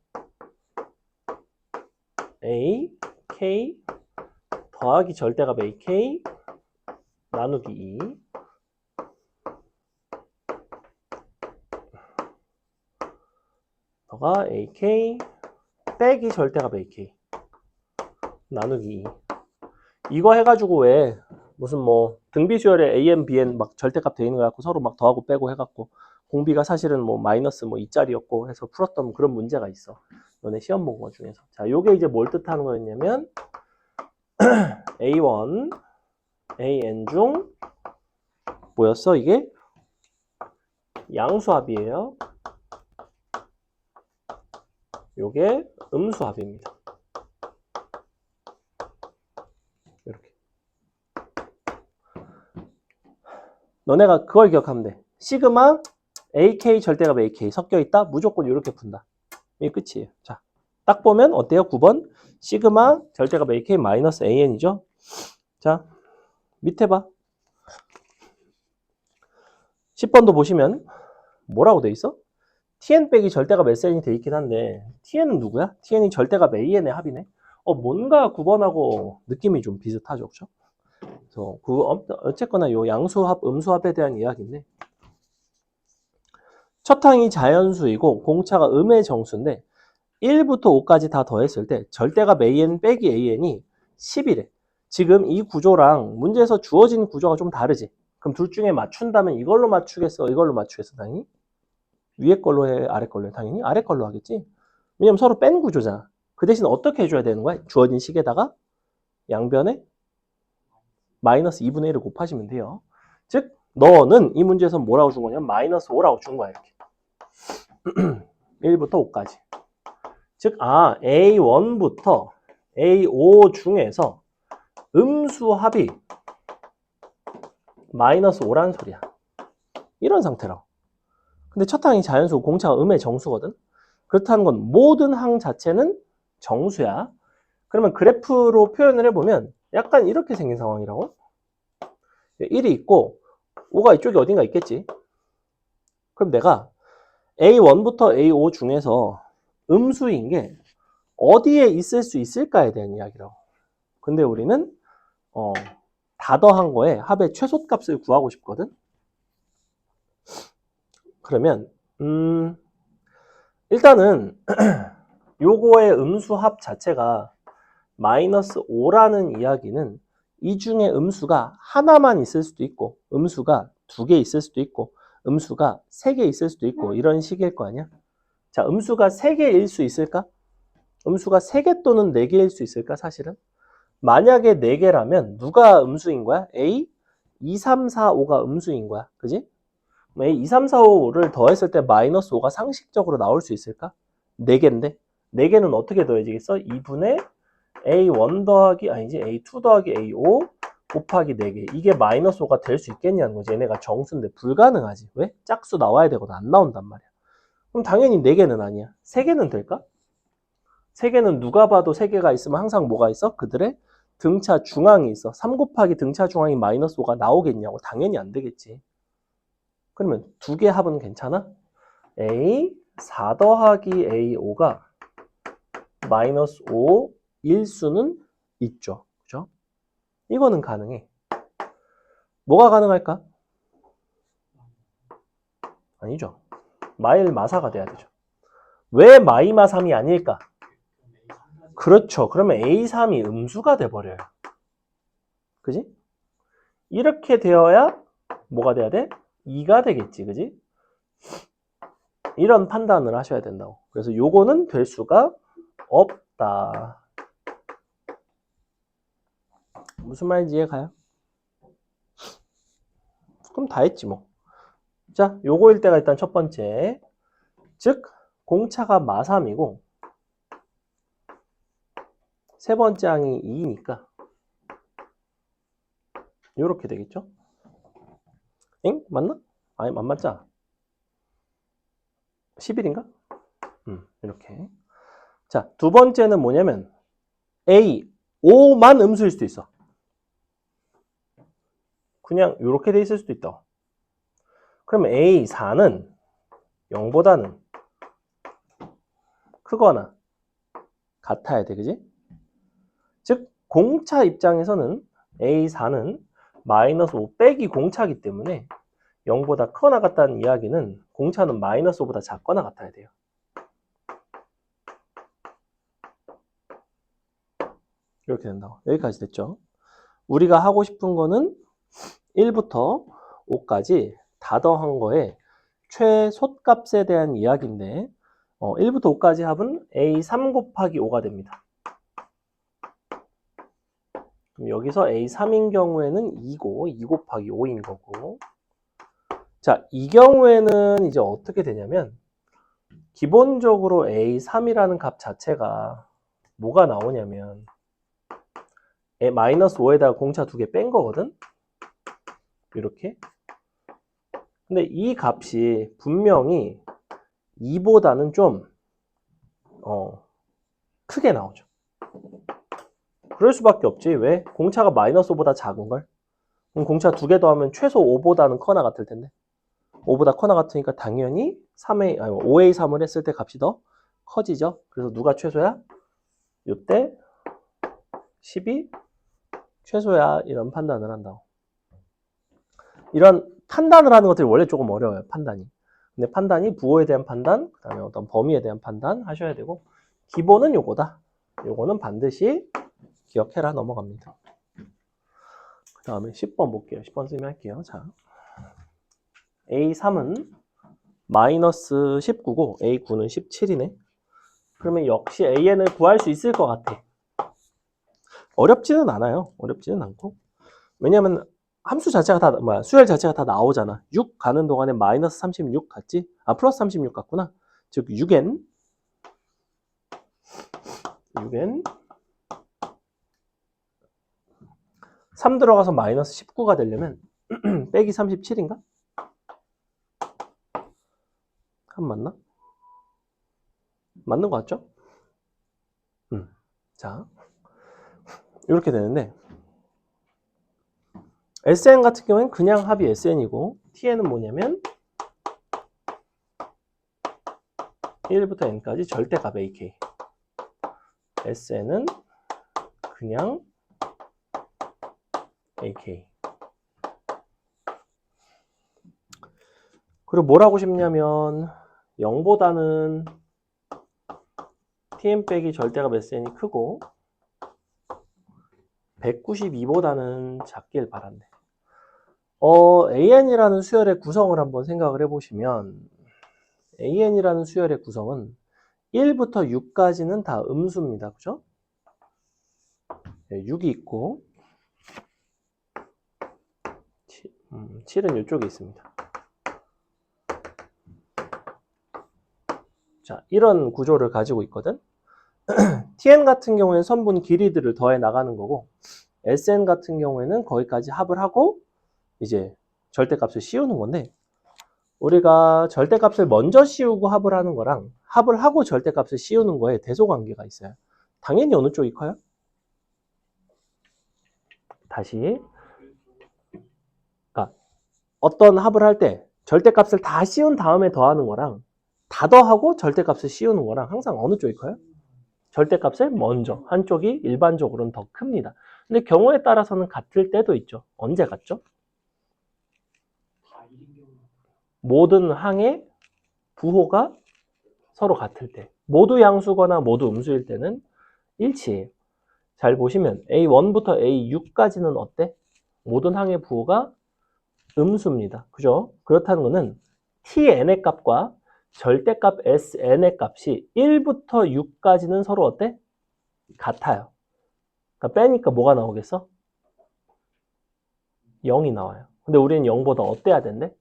A, K 더하기 절대값 AK 나누기 2 더가 AK 빼기 절대값 AK 나누기 2 이거 해가지고 왜 무슨 뭐 등비수열에 AN, BN 막 절대값 돼 있는 거 갖고 서로 막 더하고 빼고 해갖고 공비가 사실은 뭐 마이너스 뭐 2짜리였고 해서 풀었던 그런 문제가 있어. 너네 시험 본 거 중에서. 자, 요게 이제 뭘 뜻하는 거였냐면 A1, AN 중 뭐였어 이게? 양수합이에요. 요게 음수합입니다. 이렇게. 너네가 그걸 기억하면 돼. 시그마 AK 절대값 AK 섞여 있다? 무조건 이렇게 푼다. 이게 끝이에요. 자, 딱 보면 어때요? 9번 시그마 절대값 AK 마이너스 AN이죠. 자, 밑에 봐. 10번도 보시면 뭐라고 돼 있어? TN 빼기 절대값 SN이 돼 있긴 한데 TN은 누구야? TN이 절대값 AN의 합이네. 뭔가 9번하고 느낌이 좀 비슷하죠, 그렇죠? 그래서 어쨌거나 요 양수합, 음수합에 대한 이야기인데 첫 항이 자연수이고 공차가 음의 정수인데 1부터 5까지 다 더했을 때 절대값 AN 빼기 AN이 10이래. 지금 이 구조랑 문제에서 주어진 구조가 좀 다르지. 그럼 둘 중에 맞춘다면 이걸로 맞추겠어? 이걸로 맞추겠어? 당연히 위에 걸로 해? 아래 걸로 해? 당연히 아래 걸로 하겠지. 왜냐면 서로 뺀 구조잖아. 그 대신 어떻게 해줘야 되는 거야? 주어진 식에다가 양변에 마이너스 2분의 1을 곱하시면 돼요. 즉 너는 이 문제에서 뭐라고 준 거냐면 마이너스 5라고 준 거야. 이렇게 1부터 5까지. 즉 A1부터 A5 중에서 음수합이 마이너스 5라는 소리야. 이런 상태라고. 근데 첫 항이 자연수고 공차가 음의 정수거든. 그렇다는 건 모든 항 자체는 정수야. 그러면 그래프로 표현을 해보면 약간 이렇게 생긴 상황이라고. 1이 있고 5가 이쪽에 어딘가 있겠지. 그럼 내가 A1부터 A5 중에서 음수인 게 어디에 있을 수 있을까에 대한 이야기라고. 근데 우리는 다 더한 거에 합의 최소값을 구하고 싶거든. 그러면 일단은 요거의 음수합 자체가 마이너스 5라는 이야기는 이 중에 음수가 하나만 있을 수도 있고 음수가 2개 있을 수도 있고 음수가 3개 있을 수도 있고 이런 식일 거 아니야. 자, 음수가 3개일 수 있을까? 음수가 3개 또는 4개일 수 있을까? 사실은 만약에 4개라면 누가 음수인 거야? A, 2, 3, 4, 5가 음수인 거야. 그지? A, 2, 3, 4, 5를 더했을 때 마이너스 5가 상식적으로 나올 수 있을까? 4개인데 4개는 어떻게 더해지겠어? 2분의 A1 더하기 아니지 A2 더하기 A5 곱하기 4개. 이게 마이너스 5가 될 수 있겠냐는 거지. 얘네가 정수인데 불가능하지. 왜? 짝수 나와야 되거든. 안 나온단 말이야. 그럼 당연히 4개는 아니야. 3개는 될까? 3개는 누가 봐도 3개가 있으면 항상 뭐가 있어? 그들의 등차 중앙이 있어. 3 곱하기 등차 중앙이 마이너스 5가 나오겠냐고. 당연히 안 되겠지. 그러면 2개 합은 괜찮아? A 4 더하기 A5가 마이너스 5일 수는 있죠. 그죠? 이거는 가능해. 뭐가 가능할까? 아니죠. 마일 마사가 돼야 되죠. 왜 마이마 3이 아닐까? 그렇죠. 그러면 A3이 음수가 돼버려요. 그지? 이렇게 되어야 뭐가 돼야 돼? 2가 되겠지. 그지? 이런 판단을 하셔야 된다고. 그래서 요거는 될 수가 없다. 무슨 말인지 이해가요? 그럼 다 했지 뭐. 자, 요거일 때가 일단 첫 번째. 즉 공차가 마3이고 세 번째 항이 2니까 요렇게 되겠죠? 엥? 맞나? 아니 안 맞잖아. 11인가? 이렇게. 자, 두 번째는 뭐냐면 A, 5만 음수일 수도 있어. 그냥 이렇게 돼 있을 수도 있다. 그러면 A, 4는 0보다는 크거나 같아야 돼. 그지? 즉 공차 입장에서는 A, 4는 마이너스 5 빼기 공차이기 때문에 0보다 크거나 같다는 이야기는 공차는 마이너스 5보다 작거나 같아야 돼요. 이렇게 된다고. 여기까지 됐죠? 우리가 하고 싶은 거는 1부터 5까지 다 더한 거에 최소값에 대한 이야기인데 1부터 5까지 합은 A3 곱하기 5가 됩니다. 그럼 여기서 A3인 경우에는 2고 2 곱하기 5인 거고 자, 이 경우에는 이제 어떻게 되냐면 기본적으로 A3이라는 값 자체가 뭐가 나오냐면 마이너스 5에다가 공차 2개 뺀 거거든? 이렇게. 근데 이 값이 분명히 2보다는 좀 크게 나오죠. 그럴 수밖에 없지. 왜? 공차가 마이너스 5보다 작은걸? 그럼 공차 2개 더하면 최소 5보다는 커나 같을 텐데 5보다 커나 같으니까 당연히 5A3을 했을 때 값이 더 커지죠. 그래서 누가 최소야? 이때 10이 최소야 이런 판단을 한다고. 이런 판단을 하는 것들이 원래 조금 어려워요. 판단이. 근데 판단이 부호에 대한 판단, 그 다음에 어떤 범위에 대한 판단 하셔야 되고 기본은 요거다. 요거는 반드시 기억해라 넘어갑니다. 그 다음에 10번 볼게요. 10번 쌤이 할게요. 자, A3은 마이너스 19고 A9는 17이네. 그러면 역시 AN을 구할 수 있을 것 같아. 어렵지는 않아요. 어렵지는 않고 왜냐면 함수 자체가 다 수열 자체가 다 나오잖아. 6 가는 동안에 마이너스 36 갔지? 아, 플러스 36 갔구나. 즉 6n 3 들어가서 마이너스 19가 되려면 빼기 37인가? 한 맞나? 맞는 거 같죠? 자, 이렇게 되는데 SN 같은 경우에는 그냥 합이 SN이고 TN은 뭐냐면 1부터 n까지 절대값 AK. SN은 그냥 AK. 그리고 뭘 하고 싶냐면 0보다는 TN 빼기 절대값 SN이 크고 192보다는 작길 바란대. AN이라는 수열의 구성을 한번 생각을 해보시면 AN이라는 수열의 구성은 1부터 6까지는 다 음수입니다. 그죠? 네, 6이 있고 7은 이쪽에 있습니다. 자, 이런 구조를 가지고 있거든. TN 같은 경우에는 선분 길이들을 더해 나가는 거고 SN 같은 경우에는 거기까지 합을 하고 이제 절대값을 씌우는 건데 우리가 절대값을 먼저 씌우고 합을 하는 거랑 합을 하고 절대값을 씌우는 거에 대소관계가 있어요. 당연히 어느 쪽이 커요? 다시 그러니까 어떤 합을 할 때 절대값을 다 씌운 다음에 더하는 거랑 다 더하고 절대값을 씌우는 거랑 항상 어느 쪽이 커요? 절대값을 먼저. 한쪽이 일반적으로는 더 큽니다. 근데 경우에 따라서는 같을 때도 있죠. 언제 같죠? 모든 항의 부호가 서로 같을 때. 모두 양수거나 모두 음수일 때는 일치해요. 잘 보시면 A1부터 A6까지는 어때? 모든 항의 부호가 음수입니다. 그죠? 그렇다는 것은 Tn의 값과 절대값 Sn의 값이 1부터 6까지는 서로 어때? 같아요. 그러니까 빼니까 뭐가 나오겠어? 0이 나와요. 근데 우리는 0보다 어때야 된대?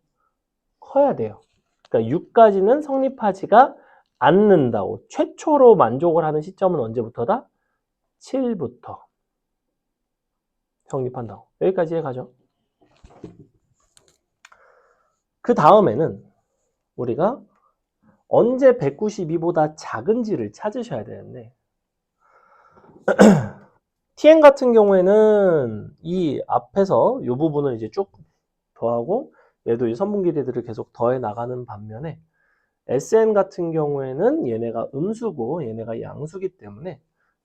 커야 돼요. 그러니까 6까지는 성립하지가 않는다고. 최초로 만족을 하는 시점은 언제부터다? 7부터 성립한다고. 여기까지 해가죠. 그 다음에는 우리가 언제 192보다 작은지를 찾으셔야 되는데 TN 같은 경우에는 이 앞에서 이 부분을 이제 쭉 더하고 얘도 이 선분 길이들을 계속 더해 나가는 반면에 SN 같은 경우에는 얘네가 음수고 얘네가 양수기 때문에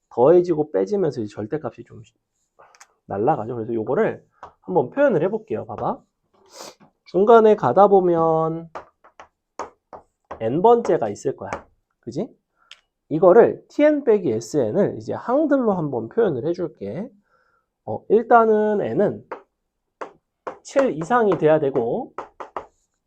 더해지고 빼지면서 이 절대값이 좀 날라가죠. 그래서 요거를 한번 표현을 해볼게요. 봐봐. 중간에 가다 보면 n번째가 있을 거야. 그지? 이거를 tn 빼기 sn을 이제 항들로 한번 표현을 해줄게. 일단은 n은 7 이상이 돼야 되고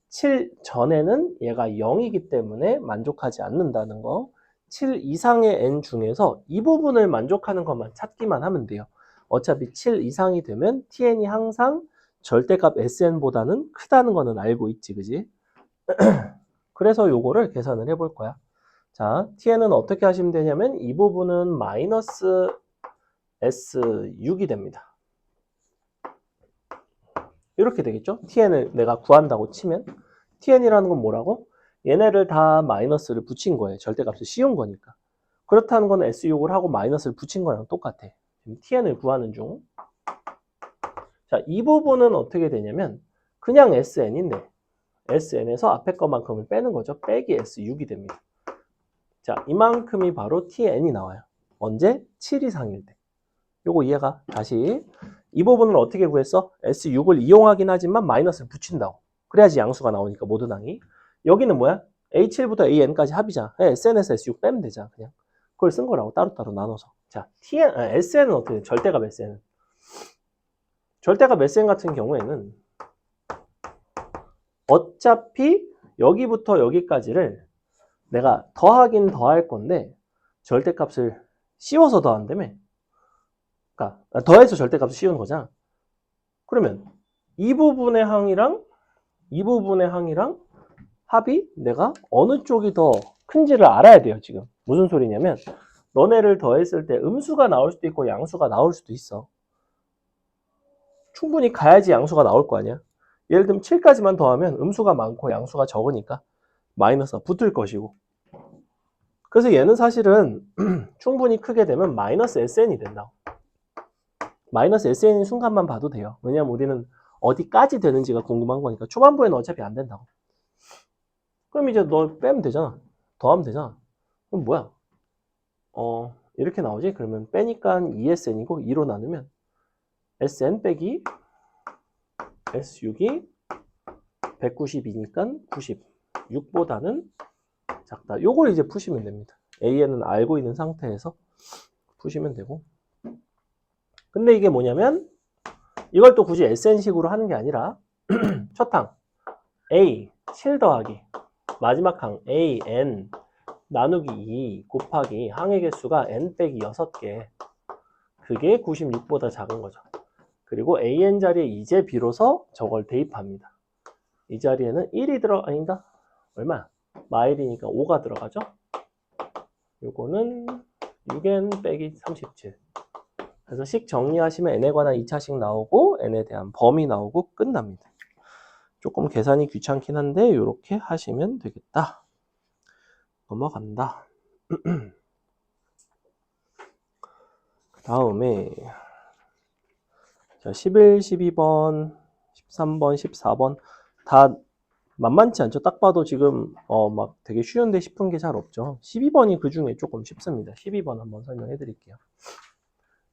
7 전에는 얘가 0이기 때문에 만족하지 않는다는 거. 7 이상의 n 중에서 이 부분을 만족하는 것만 찾기만 하면 돼요. 어차피 7 이상이 되면 tn이 항상 절대값 sn보다는 크다는 거는 알고 있지, 그지? 그래서 요거를 계산을 해볼 거야. 자, tn은 어떻게 하시면 되냐면 이 부분은 마이너스 S6이 됩니다. 이렇게 되겠죠? tn을 내가 구한다고 치면 tn이라는 건 뭐라고? 얘네를 다 마이너스를 붙인 거예요. 절대값을 씌운 거니까. 그렇다는 건 S6을 하고 마이너스를 붙인 거랑 똑같아. 지금 tn을 구하는 중. 자, 이 부분은 어떻게 되냐면 그냥 sn인데 sn에서 앞에 것만큼을 빼는 거죠. 빼기 S6이 됩니다. 자, 이만큼이 바로 tn이 나와요. 언제? 7 이상일 때. 요거 이해가? 다시 이 부분을 어떻게 구했어? S6을 이용하긴 하지만 마이너스를 붙인다고. 그래야지 양수가 나오니까 모든 항이. 여기는 뭐야? A7부터 AN까지 합이잖아. SN에서 S6 빼면 되잖아. 그냥 그걸 쓴 거라고 따로따로 나눠서. 자, SN은 어떻게 돼? 절대값 SN은. 절대값 SN 같은 경우에는 어차피 여기부터 여기까지를 내가 더하긴 더할 건데 절대값을 씌워서 더한다며. 그러니까 더해서 절대값을 씌우는 거잖아. 그러면 이 부분의 항이랑 이 부분의 항이랑 합이 내가 어느 쪽이 더 큰지를 알아야 돼요, 지금. 무슨 소리냐면 너네를 더했을 때 음수가 나올 수도 있고 양수가 나올 수도 있어. 충분히 가야지 양수가 나올 거 아니야. 예를 들면 7까지만 더하면 음수가 많고 양수가 적으니까 마이너스가 붙을 것이고. 그래서 얘는 사실은 충분히 크게 되면 마이너스 SN이 된다고. 마이너스 SN인 순간만 봐도 돼요. 왜냐면 우리는 어디까지 되는지가 궁금한 거니까. 초반부에는 어차피 안 된다고. 그럼 이제 너 빼면 되잖아. 더하면 되잖아. 그럼 뭐야? 이렇게 나오지? 그러면 빼니까 2SN이고 2로 나누면 SN 빼기 S6이 192니까 90. 6보다는 작다. 요걸 이제 푸시면 됩니다. AN은 알고 있는 상태에서 푸시면 되고. 근데 이게 뭐냐면 이걸 또 굳이 SN식으로 하는 게 아니라 첫 항 A 7 더하기 마지막 항 AN 나누기 2 곱하기 항의 개수가 N 빼기 6개. 그게 96보다 작은 거죠. 그리고 AN 자리에 이제 비로소 저걸 대입합니다. 이 자리에는 1이 아닌가? 얼마? 마일이니까 5가 들어가죠? 요거는 6n 빼기 37. 그래서 식 정리하시면 n에 관한 2차식 나오고 n에 대한 범위 나오고 끝납니다. 조금 계산이 귀찮긴 한데 이렇게 하시면 되겠다. 넘어간다. 그 다음에 자, 11, 12번, 13번, 14번 다 만만치 않죠. 딱 봐도 지금 막 되게 쉬운데 싶은 게 잘 없죠. 12번이 그 중에 조금 쉽습니다. 12번 한번 설명해 드릴게요.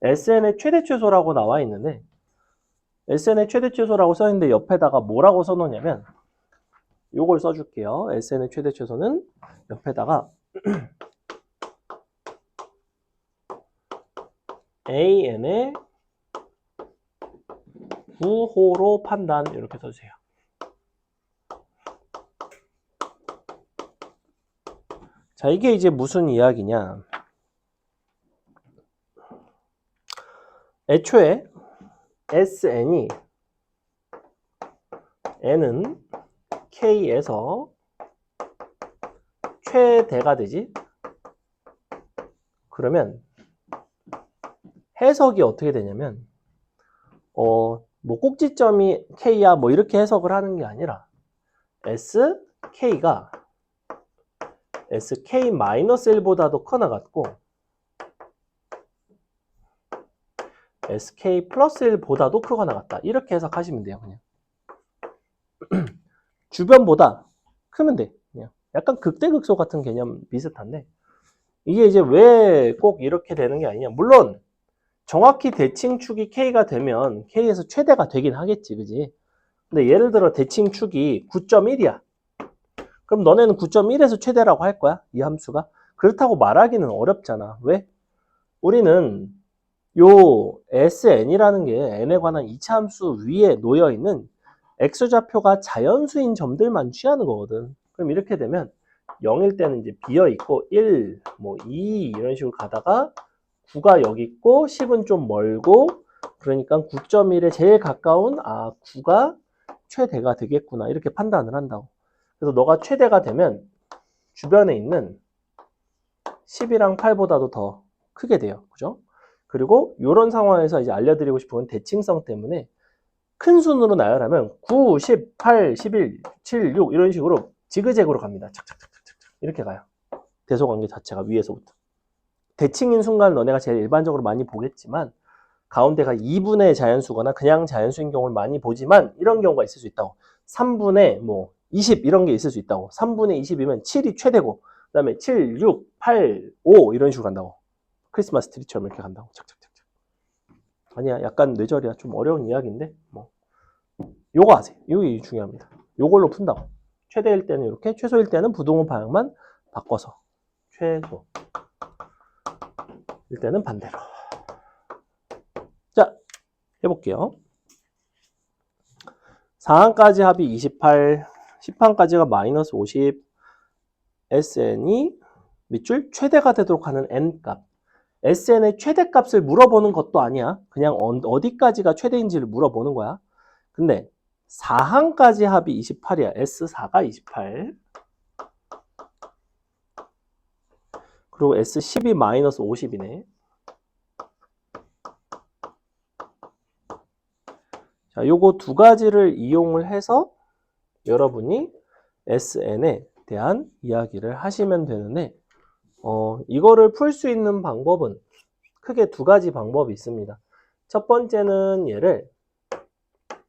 SN의 최대 최소라고 나와 있는데 SN의 최대 최소라고 써 있는데 옆에다가 뭐라고 써 놓냐면 요걸 써 줄게요. SN의 최대 최소는 옆에다가 AN의 부호로 판단 이렇게 써주세요. 자, 이게 이제 무슨 이야기냐. 애초에 SN이 N은 K에서 최대가 되지? 그러면 해석이 어떻게 되냐면 뭐 꼭지점이 K야 뭐 이렇게 해석을 하는 게 아니라 SK가 SK-1보다도 커 나갔고 SK 플러스 1보다도 크게 나갔다. 이렇게 해석하시면 돼요. 그냥 주변보다 크면 돼. 그냥 약간 극대극소 같은 개념 비슷한데 이게 이제 왜 꼭 이렇게 되는 게 아니냐. 물론 정확히 대칭축이 K가 되면 K에서 최대가 되긴 하겠지. 그지? 근데 예를 들어 대칭축이 9.1이야. 그럼 너네는 9.1에서 최대라고 할 거야? 이 함수가? 그렇다고 말하기는 어렵잖아. 왜? 우리는 요 SN이라는 게 N에 관한 2차 함수 위에 놓여있는 X좌표가 자연수인 점들만 취하는 거거든. 그럼 이렇게 되면 0일 때는 이제 비어있고 1, 뭐 2 이런 식으로 가다가 9가 여기 있고 10은 좀 멀고 그러니까 9.1에 제일 가까운 9가 최대가 되겠구나 이렇게 판단을 한다고. 그래서 너가 최대가 되면 주변에 있는 10이랑 8보다도 더 크게 돼요. 그죠? 그리고 이런 상황에서 이제 알려드리고 싶은 건 대칭성 때문에 큰 순으로 나열하면 9, 10, 8, 11, 7, 6 이런 식으로 지그재그로 갑니다. 착착착착착 이렇게 가요. 대소관계 자체가 위에서부터. 대칭인 순간 너네가 제일 일반적으로 많이 보겠지만 가운데가 2분의 자연수거나 그냥 자연수인 경우를 많이 보지만 이런 경우가 있을 수 있다고. 3분의 뭐 20 이런 게 있을 수 있다고. 3분의 20이면 7이 최대고 그 다음에 7, 6, 8, 5 이런 식으로 간다고. 크리스마스 트리처럼 이렇게 간다고. 착착착착. 아니야 약간 뇌절이야. 좀 어려운 이야기인데 뭐 요거 아세요. 이게 중요합니다. 요걸로 푼다고. 최대일 때는 이렇게 최소일 때는 부동호 방향만 바꿔서 최소 일 때는 반대로. 자 해볼게요. 4항까지 합이 28, 10항까지가 마이너스 50, SN이 밑줄 최대가 되도록 하는 N값. SN의 최대값을 물어보는 것도 아니야. 그냥 어디까지가 최대인지를 물어보는 거야. 근데 4항까지 합이 28이야. S4가 28. 그리고 S12 마이너스 50이네. 자, 요거 두 가지를 이용을 해서 여러분이 SN에 대한 이야기를 하시면 되는데, 이거를 풀 수 있는 방법은 크게 두 가지 방법이 있습니다. 첫 번째는 얘를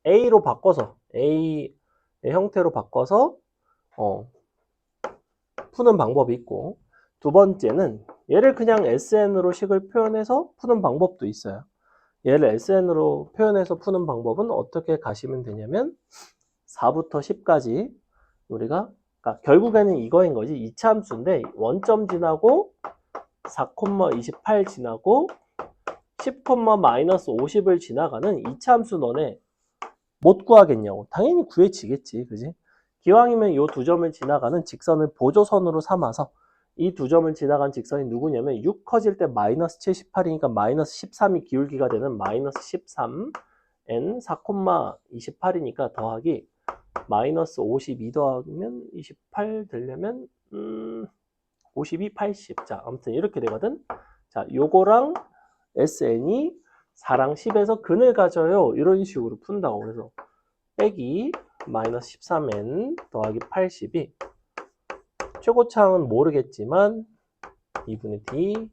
A로 바꿔서, A의 형태로 바꿔서, 푸는 방법이 있고, 두 번째는 얘를 그냥 SN으로 식을 표현해서 푸는 방법도 있어요. 얘를 SN으로 표현해서 푸는 방법은 어떻게 가시면 되냐면 4부터 10까지 우리가 그러니까 결국에는 이거인 거지. 2차 함수인데 원점 지나고 4,28 지나고 10, 마이너스 50을 지나가는 2차 함수 너네 못 구하겠냐고. 당연히 구해지겠지. 그지? 기왕이면 이 두 점을 지나가는 직선을 보조선으로 삼아서 이 두 점을 지나간 직선이 누구냐면 6 커질 때 마이너스 78이니까 마이너스 13이 기울기가 되는 마이너스 13 n 4,28이니까 더하기 마이너스 52 더하면 28 되려면 52, 80. 자, 아무튼 이렇게 되거든. 자, 요거랑 SN이 4랑 10에서 근을 가져요. 이런 식으로 푼다고. 그래서 빼기 마이너스 13n 더하기 80이 최고차항은 모르겠지만 2분의 d.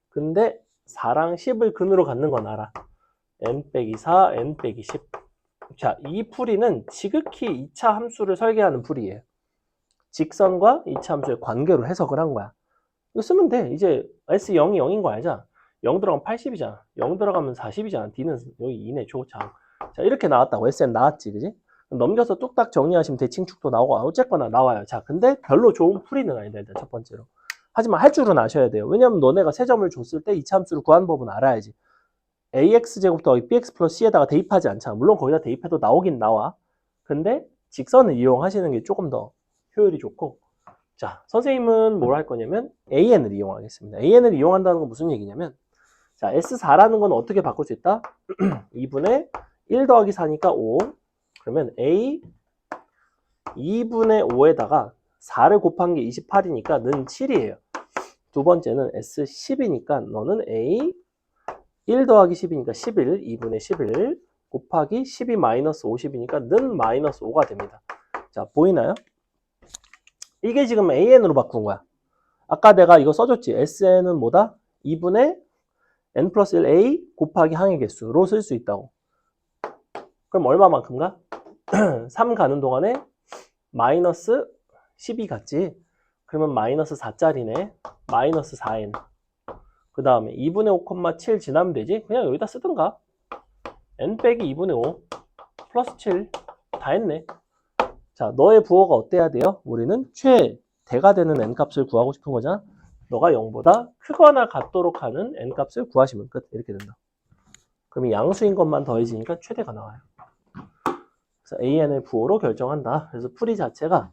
근데 4랑 10을 근으로 갖는 건 알아. n 빼기 4, n 빼기 10. 자, 이 풀이는 지극히 2차 함수를 설계하는 풀이에요. 직선과 2차 함수의 관계로 해석을 한 거야. 이거 쓰면 돼. 이제 S0이 0인 거 알잖아. 0 들어가면 80이잖아. 0 들어가면 40이잖아. D는 여기 2네, 조차항. 자, 이렇게 나왔다고. SN 나왔지, 그지? 넘겨서 뚝딱 정리하시면 대칭축도 나오고 어쨌거나 나와요. 자, 근데 별로 좋은 풀이는 아니다, 일단 첫 번째로. 하지만 할 줄은 아셔야 돼요. 왜냐면 너네가 세 점을 줬을 때 2차 함수를 구하는 법은 알아야지. AX제곱 더하기 BX 플러스 C에다가 대입하지 않잖아. 물론 거기다 대입해도 나오긴 나와. 근데 직선을 이용하시는 게 조금 더 효율이 좋고. 자, 선생님은 뭘 할 거냐면 AN을 이용하겠습니다. AN을 이용한다는 건 무슨 얘기냐면, 자, S4라는 건 어떻게 바꿀 수 있다? 2분의 1 더하기 4니까 5. 그러면 A 2분의 5에다가 4를 곱한 게 28이니까 는 7이에요. 두 번째는 S10이니까 너는 A 1 더하기 10이니까 11, 2분의 11 곱하기 12 마이너스 50이니까 는 마이너스 5가 됩니다. 자, 보이나요? 이게 지금 AN으로 바꾼 거야. 아까 내가 이거 써줬지. SN은 뭐다? 2분의 n 플러스 1 A 곱하기 항의 개수로 쓸 수 있다고. 그럼 얼마만큼가? 3 가는 동안에 마이너스 12 갔지. 그러면 마이너스 4짜리네. 마이너스 4n. 그 다음에 2분의 5,7 지나면 되지. 그냥 여기다 쓰든가. n 빼기 2분의 5 플러스 7 다 했네. 자, 너의 부호가 어때야 돼요? 우리는 최대가 되는 n값을 구하고 싶은 거잖아. 너가 0보다 크거나 같도록 하는 n값을 구하시면 끝. 이렇게 된다. 그럼 양수인 것만 더해지니까 최대가 나와요. 그래서 AN을 부호로 결정한다. 그래서 풀이 자체가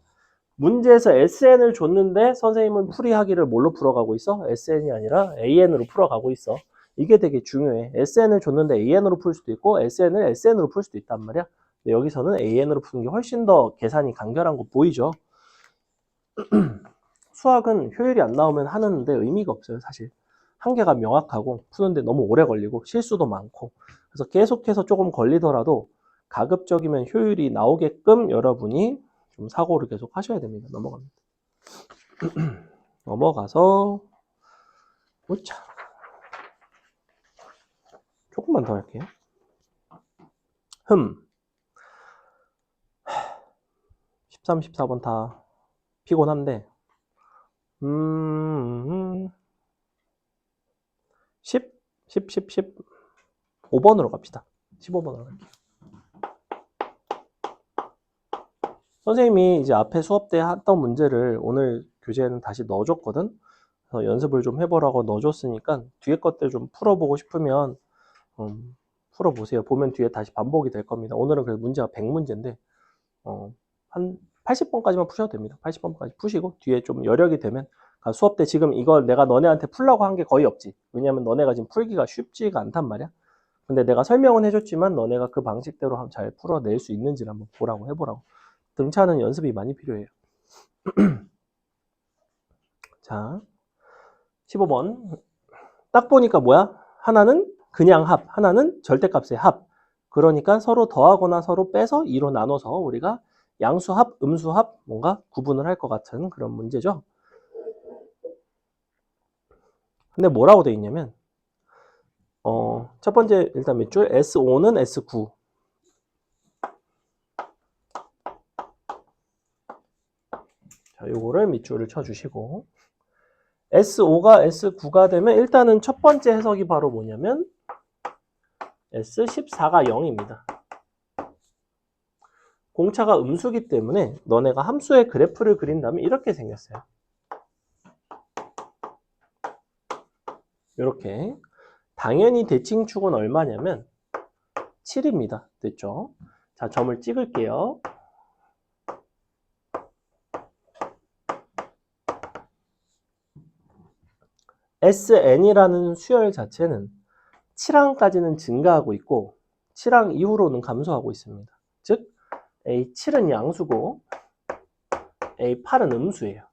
문제에서 SN을 줬는데 선생님은 풀이하기를 뭘로 풀어가고 있어? SN이 아니라 AN으로 풀어가고 있어. 이게 되게 중요해. SN을 줬는데 AN으로 풀 수도 있고 SN을 SN으로 풀 수도 있단 말이야. 근데 여기서는 AN으로 푸는 게 훨씬 더 계산이 간결한 거 보이죠? 수학은 효율이 안 나오면 하는데 의미가 없어요, 사실. 한계가 명확하고 푸는데 너무 오래 걸리고 실수도 많고. 그래서 계속해서 조금 걸리더라도 가급적이면 효율이 나오게끔 여러분이 좀 사고를 계속 하셔야 됩니다. 넘어갑니다. 넘어가서 오차. 조금만 더 할게요. 13, 14번 다 피곤한데 10, 15번으로 갑시다. 15번으로 갈게요. 선생님이 이제 앞에 수업 때 했던 문제를 오늘 교재에는 다시 넣어줬거든. 그래서 연습을 좀 해보라고 넣어줬으니까 뒤에 것들 좀 풀어보고 싶으면 풀어보세요. 보면 뒤에 다시 반복이 될 겁니다. 오늘은 그래서 문제가 100문제인데 한 80번까지만 푸셔도 됩니다. 80번까지 푸시고 뒤에 좀 여력이 되면 그러니까 수업 때 지금 이걸 내가 너네한테 풀라고 한 게 거의 없지. 왜냐면 너네가 지금 풀기가 쉽지가 않단 말이야. 근데 내가 설명은 해줬지만 너네가 그 방식대로 잘 풀어낼 수 있는지를 한번 보라고 해보라고. 등차는 연습이 많이 필요해요. 자, 15번. 딱 보니까 뭐야? 하나는 그냥 합, 하나는 절대값의 합. 그러니까 서로 더하거나 서로 빼서 2로 나눠서 우리가 양수합, 음수합 뭔가 구분을 할 것 같은 그런 문제죠. 근데 뭐라고 돼 있냐면 첫 번째 일단 몇 줄? S5는 S9. 자, 요거를 밑줄을 쳐주시고 S5가 S9가 되면 일단은 첫 번째 해석이 바로 뭐냐면 S14가 0입니다. 공차가 음수기 때문에 너네가 함수의 그래프를 그린다면 이렇게 생겼어요. 이렇게. 당연히 대칭축은 얼마냐면 7입니다. 됐죠? 자, 점을 찍을게요. Sn이라는 수열 자체는 7항까지는 증가하고 있고 7항 이후로는 감소하고 있습니다. 즉 A7은 양수고 A8은 음수예요.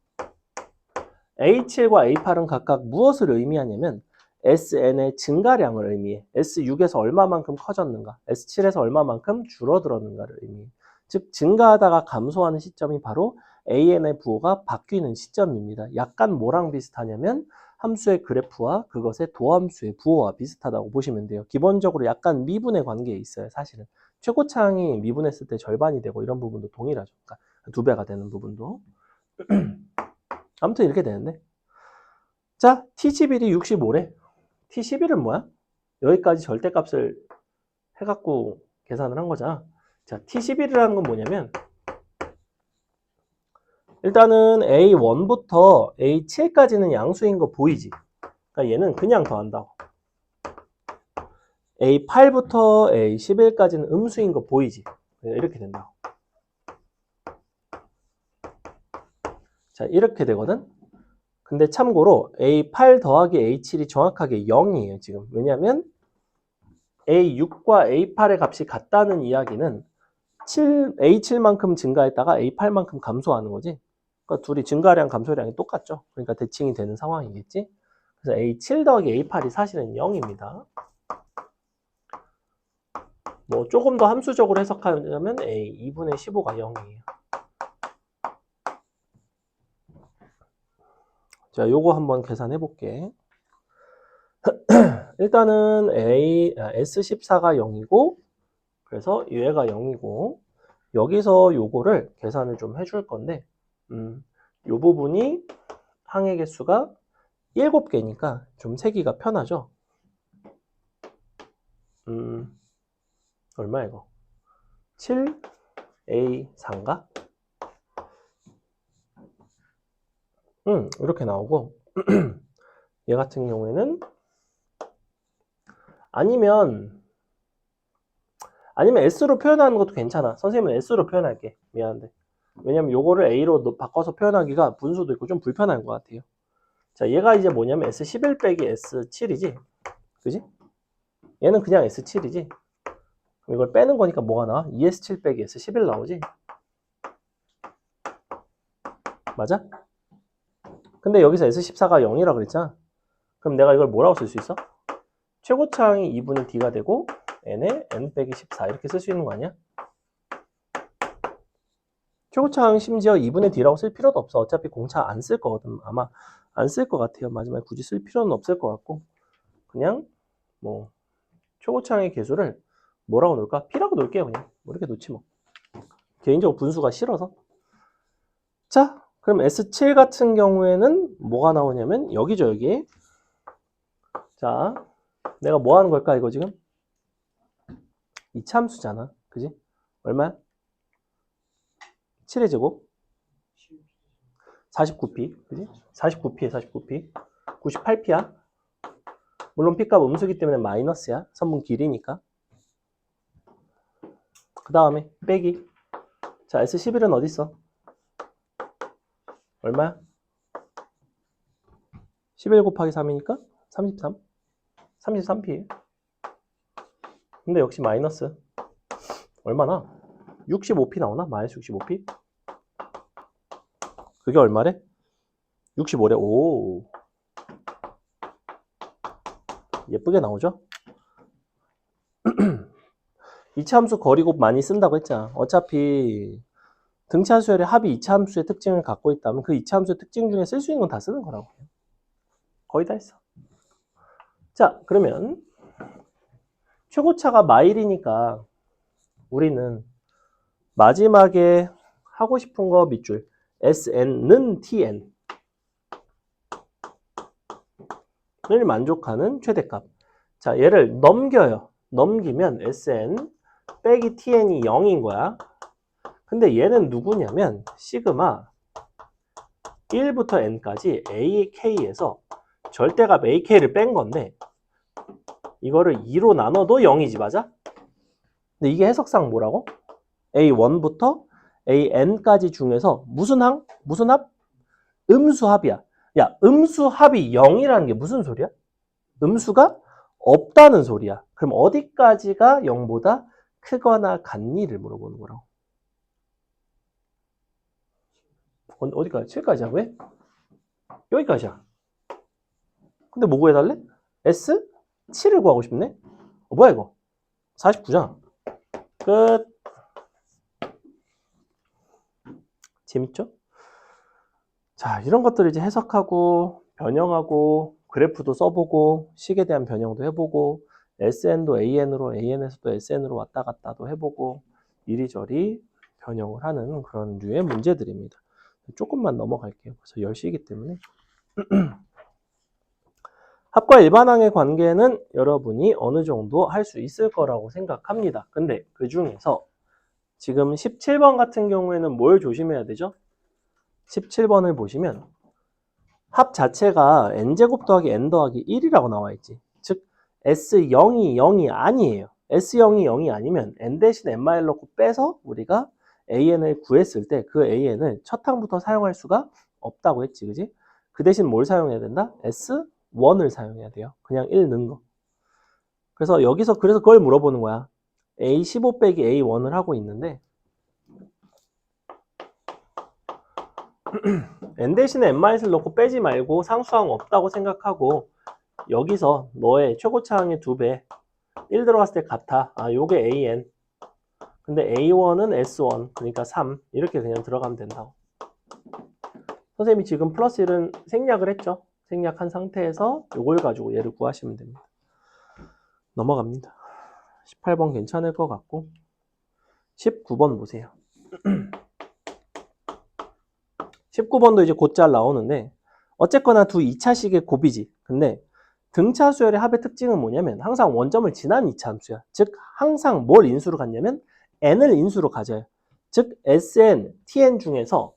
A7과 A8은 각각 무엇을 의미하냐면 SN의 증가량을 의미해. S6에서 얼마만큼 커졌는가, S7에서 얼마만큼 줄어들었는가를 의미해. 즉 증가하다가 감소하는 시점이 바로 AN의 부호가 바뀌는 시점입니다. 약간 뭐랑 비슷하냐면 함수의 그래프와 그것의 도함수의 부호와 비슷하다고 보시면 돼요. 기본적으로 약간 미분의 관계에 있어요. 사실은 최고차항이 미분했을 때 절반이 되고 이런 부분도 동일하죠. 그러니까 2배가 되는 부분도. 아무튼 이렇게 되는데, 자, T11이 65래. T11은 뭐야? 여기까지 절대값을 해갖고 계산을 한 거잖아. 자, T11이라는 건 뭐냐면 일단은 A1부터 A7까지는 양수인 거 보이지? 그러니까 얘는 그냥 더한다고. A8부터 A11까지는 음수인 거 보이지? 이렇게 된다고. 자, 이렇게 되거든? 근데 참고로 A8 더하기 A7이 정확하게 0이에요, 지금. 왜냐면 A6과 A8의 값이 같다는 이야기는 A7만큼 증가했다가 A8만큼 감소하는 거지. 그러니까 둘이 증가량, 감소량이 똑같죠. 그러니까 대칭이 되는 상황이겠지. 그래서 A7 더하기 A8이 사실은 0입니다. 뭐 조금 더 함수적으로 해석하면 A2분의 15가 0이에요. 자, 요거 한번 계산해 볼게. 일단은 S14가 0이고, 그래서 얘가 0이고, 여기서 요거를 계산을 좀 해줄 건데, 요 부분이 항의 개수가 7개니까 좀 세기가 편하죠. 얼마 이거? 7A4인가? 이렇게 나오고 얘 같은 경우에는 아니면 S로 표현하는 것도 괜찮아. 선생님은 S로 표현할게. 미안한데. 왜냐면 요거를 A로 바꿔서 표현하기가 분수도 있고 좀 불편한 것 같아요. 자, 얘가 이제 뭐냐면 S11 빼기 S7이지? 그지? 얘는 그냥 S7이지? 이걸 빼는 거니까 뭐가 나와? 2S7 빼기 S11 나오지? 맞아? 근데 여기서 S14가 0이라 그랬잖아. 그럼 내가 이걸 뭐라고 쓸 수 있어? 최고차항이 2분의 D가 되고 N에 N 빼기 14 이렇게 쓸 수 있는 거 아니야? 최고차항 심지어 2분의 D라고 쓸 필요도 없어. 어차피 공차 안 쓸 거거든. 아마 안 쓸 것 같아요. 마지막에 굳이 쓸 필요는 없을 것 같고 그냥 뭐 최고차항의 개수를 뭐라고 놓을까? P라고 놓을게요. 그냥 뭐 이렇게 놓지 뭐. 개인적으로 분수가 싫어서. 자, 그럼 S7 같은 경우에는 뭐가 나오냐면 여기죠. 여기. 자, 내가 뭐 하는 걸까 이거 지금? 이차함수잖아. 그지? 얼마야? 7의 제곱? 49p. 그지? 49p에 49p. 98p야. 물론 p값 음수기 때문에 마이너스야. 선분 길이니까. 그 다음에 빼기. 자, S11은 어디 있어? 얼마야? 11 곱하기 3이니까 33. 33p. 근데 역시 마이너스 얼마나? 65p 나오나? 마이너스 65p? 그게 얼마래? 65래. 오, 예쁘게 나오죠? 이차함수 거리곱 많이 쓴다고 했잖아. 어차피 등차수열의 합이 이차함수의 특징을 갖고 있다면 그 이차함수의 특징 중에 쓸 수 있는 건 다 쓰는 거라고. 거의 다 했어. 자, 그러면 최고차가 마일이니까 우리는 마지막에 하고 싶은 거 밑줄 SN는 TN을 만족하는 최대값. 자, 얘를 넘겨요. 넘기면 SN 빼기 TN이 0인 거야. 근데 얘는 누구냐면 시그마 1부터 n까지 AK에서 절대값 AK를 뺀 건데 이거를 2로 나눠도 0이지, 맞아? 근데 이게 해석상 뭐라고? A1부터 AN까지 중에서 무슨 항? 무슨 합? 음수합이야. 야, 음수합이 0이라는 게 무슨 소리야? 음수가 없다는 소리야. 그럼 어디까지가 0보다 크거나 같니를 물어보는 거라고. 어디까지? 7까지야? 왜? 여기까지야. 근데 뭐 구해달래? S? 7을 구하고 싶네? 뭐야 이거? 49잖아. 끝. 재밌죠? 자, 이런 것들을 이제 해석하고 변형하고 그래프도 써보고 식에 대한 변형도 해보고 SN도 AN으로 AN에서도 SN으로 왔다 갔다도 해보고 이리저리 변형을 하는 그런 류의 문제들입니다. 조금만 넘어갈게요. 벌써 10시이기 때문에. 합과 일반항의 관계는 여러분이 어느 정도 할 수 있을 거라고 생각합니다. 근데 그 중에서 지금 17번 같은 경우에는 뭘 조심해야 되죠? 17번을 보시면 합 자체가 n제곱 더하기 n 더하기 1이라고 나와 있지. 즉 S0이 0이 아니에요. S0이 0이 아니면 n 대신 n-를 넣고 빼서 우리가 an을 구했을 때 그 an을 첫 항부터 사용할 수가 없다고 했지. 그지? 그 대신 뭘 사용해야 된다? S1을 사용해야 돼요. 그냥 1 넣은 거. 그래서 여기서 그래서 그걸 물어보는 거야. A15 빼기 A1을 하고 있는데 n 대신에 n-을 넣고 빼지 말고 상수항 없다고 생각하고 여기서 너의 최고차항의 2배 1 들어갔을 때 같아. 아, 요게 AN. 근데 A1은 S1 그러니까 3 이렇게 그냥 들어가면 된다고. 선생님이 지금 플러스 1은 생략을 했죠. 생략한 상태에서 요걸 가지고 얘를 구하시면 됩니다. 넘어갑니다. 18번 괜찮을 것 같고 19번 보세요. 19번도 이제 곧잘 나오는데 어쨌거나 두 2차식의 곱이지. 근데 등차 수열의 합의 특징은 뭐냐면 항상 원점을 지난 이차함수야. 즉 항상 뭘 인수로 갖냐면 n을 인수로 가져요. 즉 Sn, Tn 중에서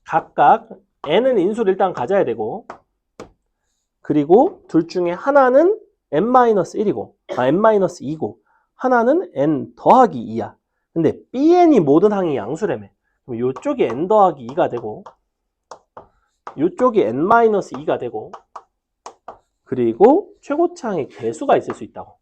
각각 n을 인수를 일단 가져야 되고 그리고 둘 중에 하나는 n-1이고 n-2고 하나는 n 더하기 2야. 근데 Bn이 모든 항이 양수라며. 그럼 이쪽이 n 더하기 2가 되고 이쪽이 n-2가 되고 그리고 최고차항의 개수가 있을 수 있다고.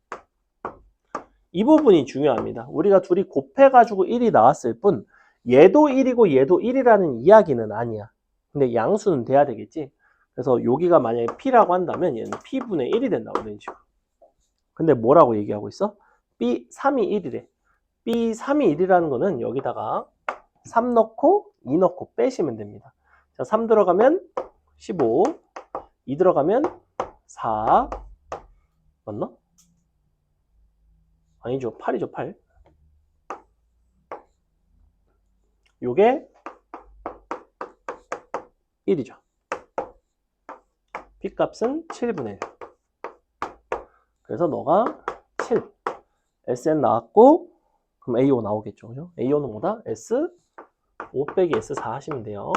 이 부분이 중요합니다. 우리가 둘이 곱해가지고 1이 나왔을 뿐 얘도 1이고 얘도 1이라는 이야기는 아니야. 근데 양수는 돼야 되겠지. 그래서 여기가 만약에 P라고 한다면 얘는 P분의 1이 된다고 이런 식으로. 근데 뭐라고 얘기하고 있어? B3이 1이래. B3이 1이라는 거는 여기다가 3 넣고 2 넣고 빼시면 됩니다. 자, 3 들어가면 15, 2 들어가면 4, 맞나? 아니죠. 8이죠, 8. 요게 1이죠. P값은 7분의 1. 그래서 너가 7. SN 나왔고, 그럼 A5 나오겠죠. 그죠? A5는 뭐다? S5 빼기 S4 하시면 돼요.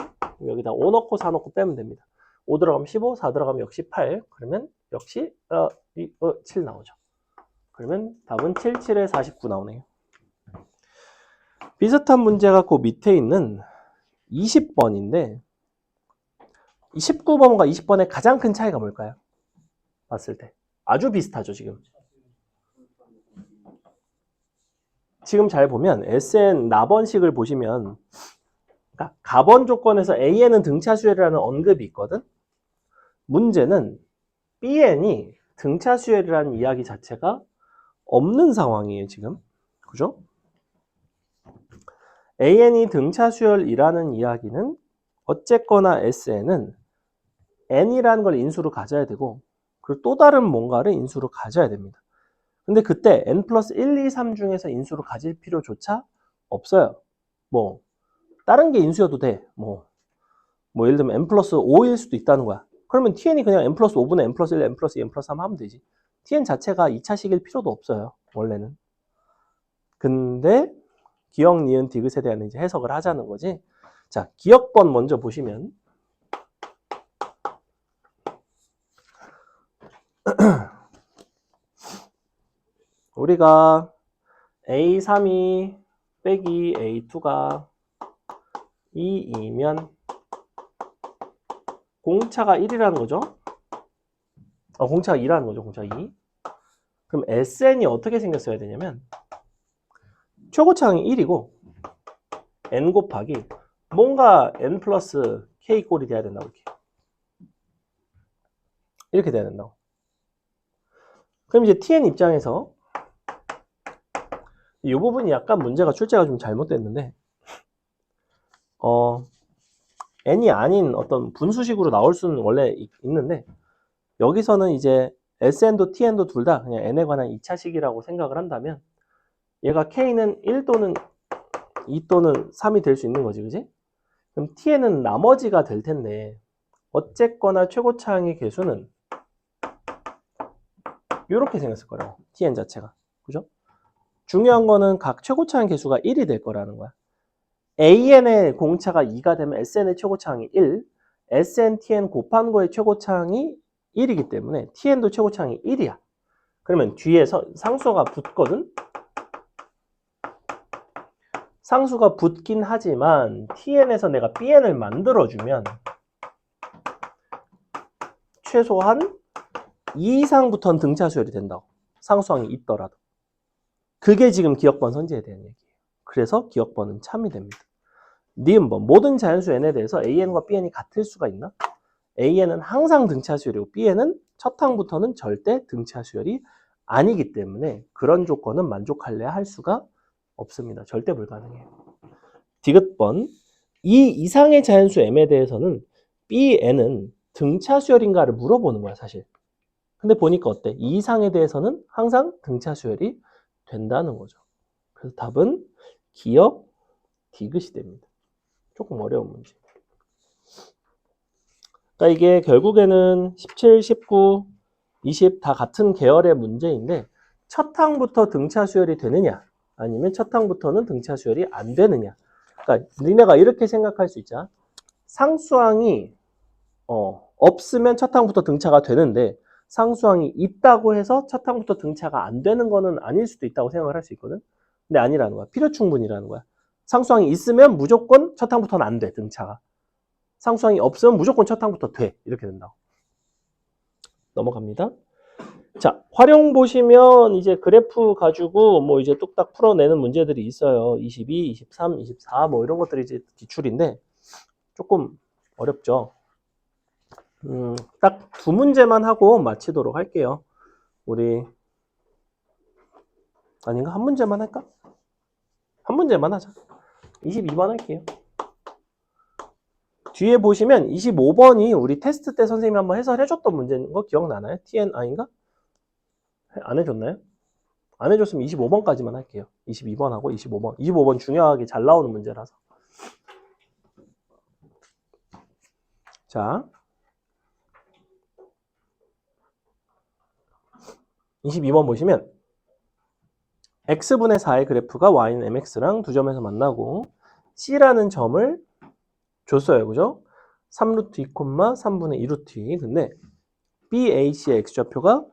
여기다 5 넣고 4 넣고 빼면 됩니다. 5 들어가면 15, 4 들어가면 역시 8. 그러면 역시 7 나오죠. 그러면 답은 7, 7에 49 나오네요. 비슷한 문제가 그 밑에 있는 20번인데 19번과 20번의 가장 큰 차이가 뭘까요? 봤을 때. 아주 비슷하죠, 지금. 지금 잘 보면 SN 나번식을 보시면 그러니까 가번 조건에서 AN은 등차수열이라는 언급이 있거든. 문제는 BN이 등차수열이라는 이야기 자체가 없는 상황이에요, 지금. 그죠? AN이 등차수열이라는 이야기는 어쨌거나 SN은 N이라는 걸 인수로 가져야 되고 그리고 또 다른 뭔가를 인수로 가져야 됩니다. 근데 그때 N 플러스 1, 2, 3 중에서 인수로 가질 필요조차 없어요. 뭐 다른 게 인수여도 돼. 뭐 예를 들면 N 플러스 5일 수도 있다는 거야. 그러면 TN이 그냥 N 플러스 5분의 N 플러스 1, N 플러스 2, N 플러스 3 하면 되지. TN 자체가 2차식일 필요도 없어요. 원래는. 근데 기억, 니은, 디귿에 대한 이제 해석을 하자는 거지. 자, 기억번 먼저 보시면 우리가 A3이 빼기 A2가 2이면 공차가 1이라는 거죠. 공차가 2라는 거죠. 공차가 2. 그럼 SN이 어떻게 생겼어야 되냐면 최고차항이 1이고 N 곱하기 뭔가 N 플러스 K 꼴이 돼야 된다고 이렇게 돼야 된다고. 그럼 이제 TN 입장에서 이 부분이 약간 문제가 출제가 좀 잘못됐는데 N이 아닌 어떤 분수식으로 나올 수는 원래 있는데 여기서는 이제 SN도 TN도 둘 다 그냥 N에 관한 2차식이라고 생각을 한다면 얘가 K는 1 또는 2 또는 3이 될 수 있는 거지, 그지? 그럼 TN은 나머지가 될 텐데 어쨌거나 최고차항의 개수는 이렇게 생겼을 거라고, TN 자체가. 그죠? 중요한 거는 각 최고차항 개수가 1이 될 거라는 거야. AN의 공차가 2가 되면 SN의 최고차항이 1, SN, TN 곱한 거의 최고차항이 1이기 때문에 TN도 최고차항이 1이야. 그러면 뒤에서 상수가 붙거든? 상수가 붙긴 하지만 TN에서 내가 BN을 만들어주면 최소한 2 이상부터는 등차수열이 된다고. 상수항이 있더라도. 그게 지금 기억번 선지에 대한 얘기예요. 그래서 기억번은 참이 됩니다. 니은번 모든 자연수 n에 대해서 AN과 BN이 같을 수가 있나? AN은 항상 등차수열이고 BN은 첫 항부터는 절대 등차수열이 아니기 때문에 그런 조건은 만족할래야 할 수가 없습니다. 절대 불가능해요. 디귿번 2 이상의 자연수 m에 대해서는 BN은 등차수열인가를 물어보는 거야, 사실. 근데 보니까 어때? 2 이상에 대해서는 항상 등차수열이 된다는 거죠. 그래서 답은 기억, 디귿이 됩니다. 조금 어려운 문제. 그러니까 이게 결국에는 17, 19, 20 다 같은 계열의 문제인데 첫 항부터 등차수열이 되느냐 아니면 첫 항부터는 등차수열이 안 되느냐. 그러니까 니네가 이렇게 생각할 수 있잖아. 상수항이 없으면 첫 항부터 등차가 되는데 상수항이 있다고 해서 첫 항부터 등차가 안 되는 거는 아닐 수도 있다고 생각을 할 수 있거든. 근데 아니라는 거야. 필요충분이라는 거야. 상수항이 있으면 무조건 첫 항부터는 안 돼, 등차가. 상수항이 없으면 무조건 첫 항부터 돼. 이렇게 된다고. 넘어갑니다. 자, 활용 보시면 이제 그래프 가지고 뭐 이제 뚝딱 풀어내는 문제들이 있어요. 22, 23, 24 뭐 이런 것들이 이제 기출인데 조금 어렵죠. 딱 두 문제만 하고 마치도록 할게요. 우리 아닌가? 한 문제만 할까? 한 문제만 하자. 22번 할게요. 뒤에 보시면 25번이 우리 테스트 때 선생님이 한번 해설해줬던 문제인 거 기억나나요? TN 아닌가? 안 해줬나요? 안 해줬으면 25번까지만 할게요. 22번하고 25번. 25번 중요하게 잘 나오는 문제라서. 자, 22번 보시면 x분의 4의 그래프가 y는 mx랑 두 점에서 만나고 c라는 점을 줬어요. 그죠? 3루트 2, 3분의 2루트 2. 근데 BAC의 x좌표가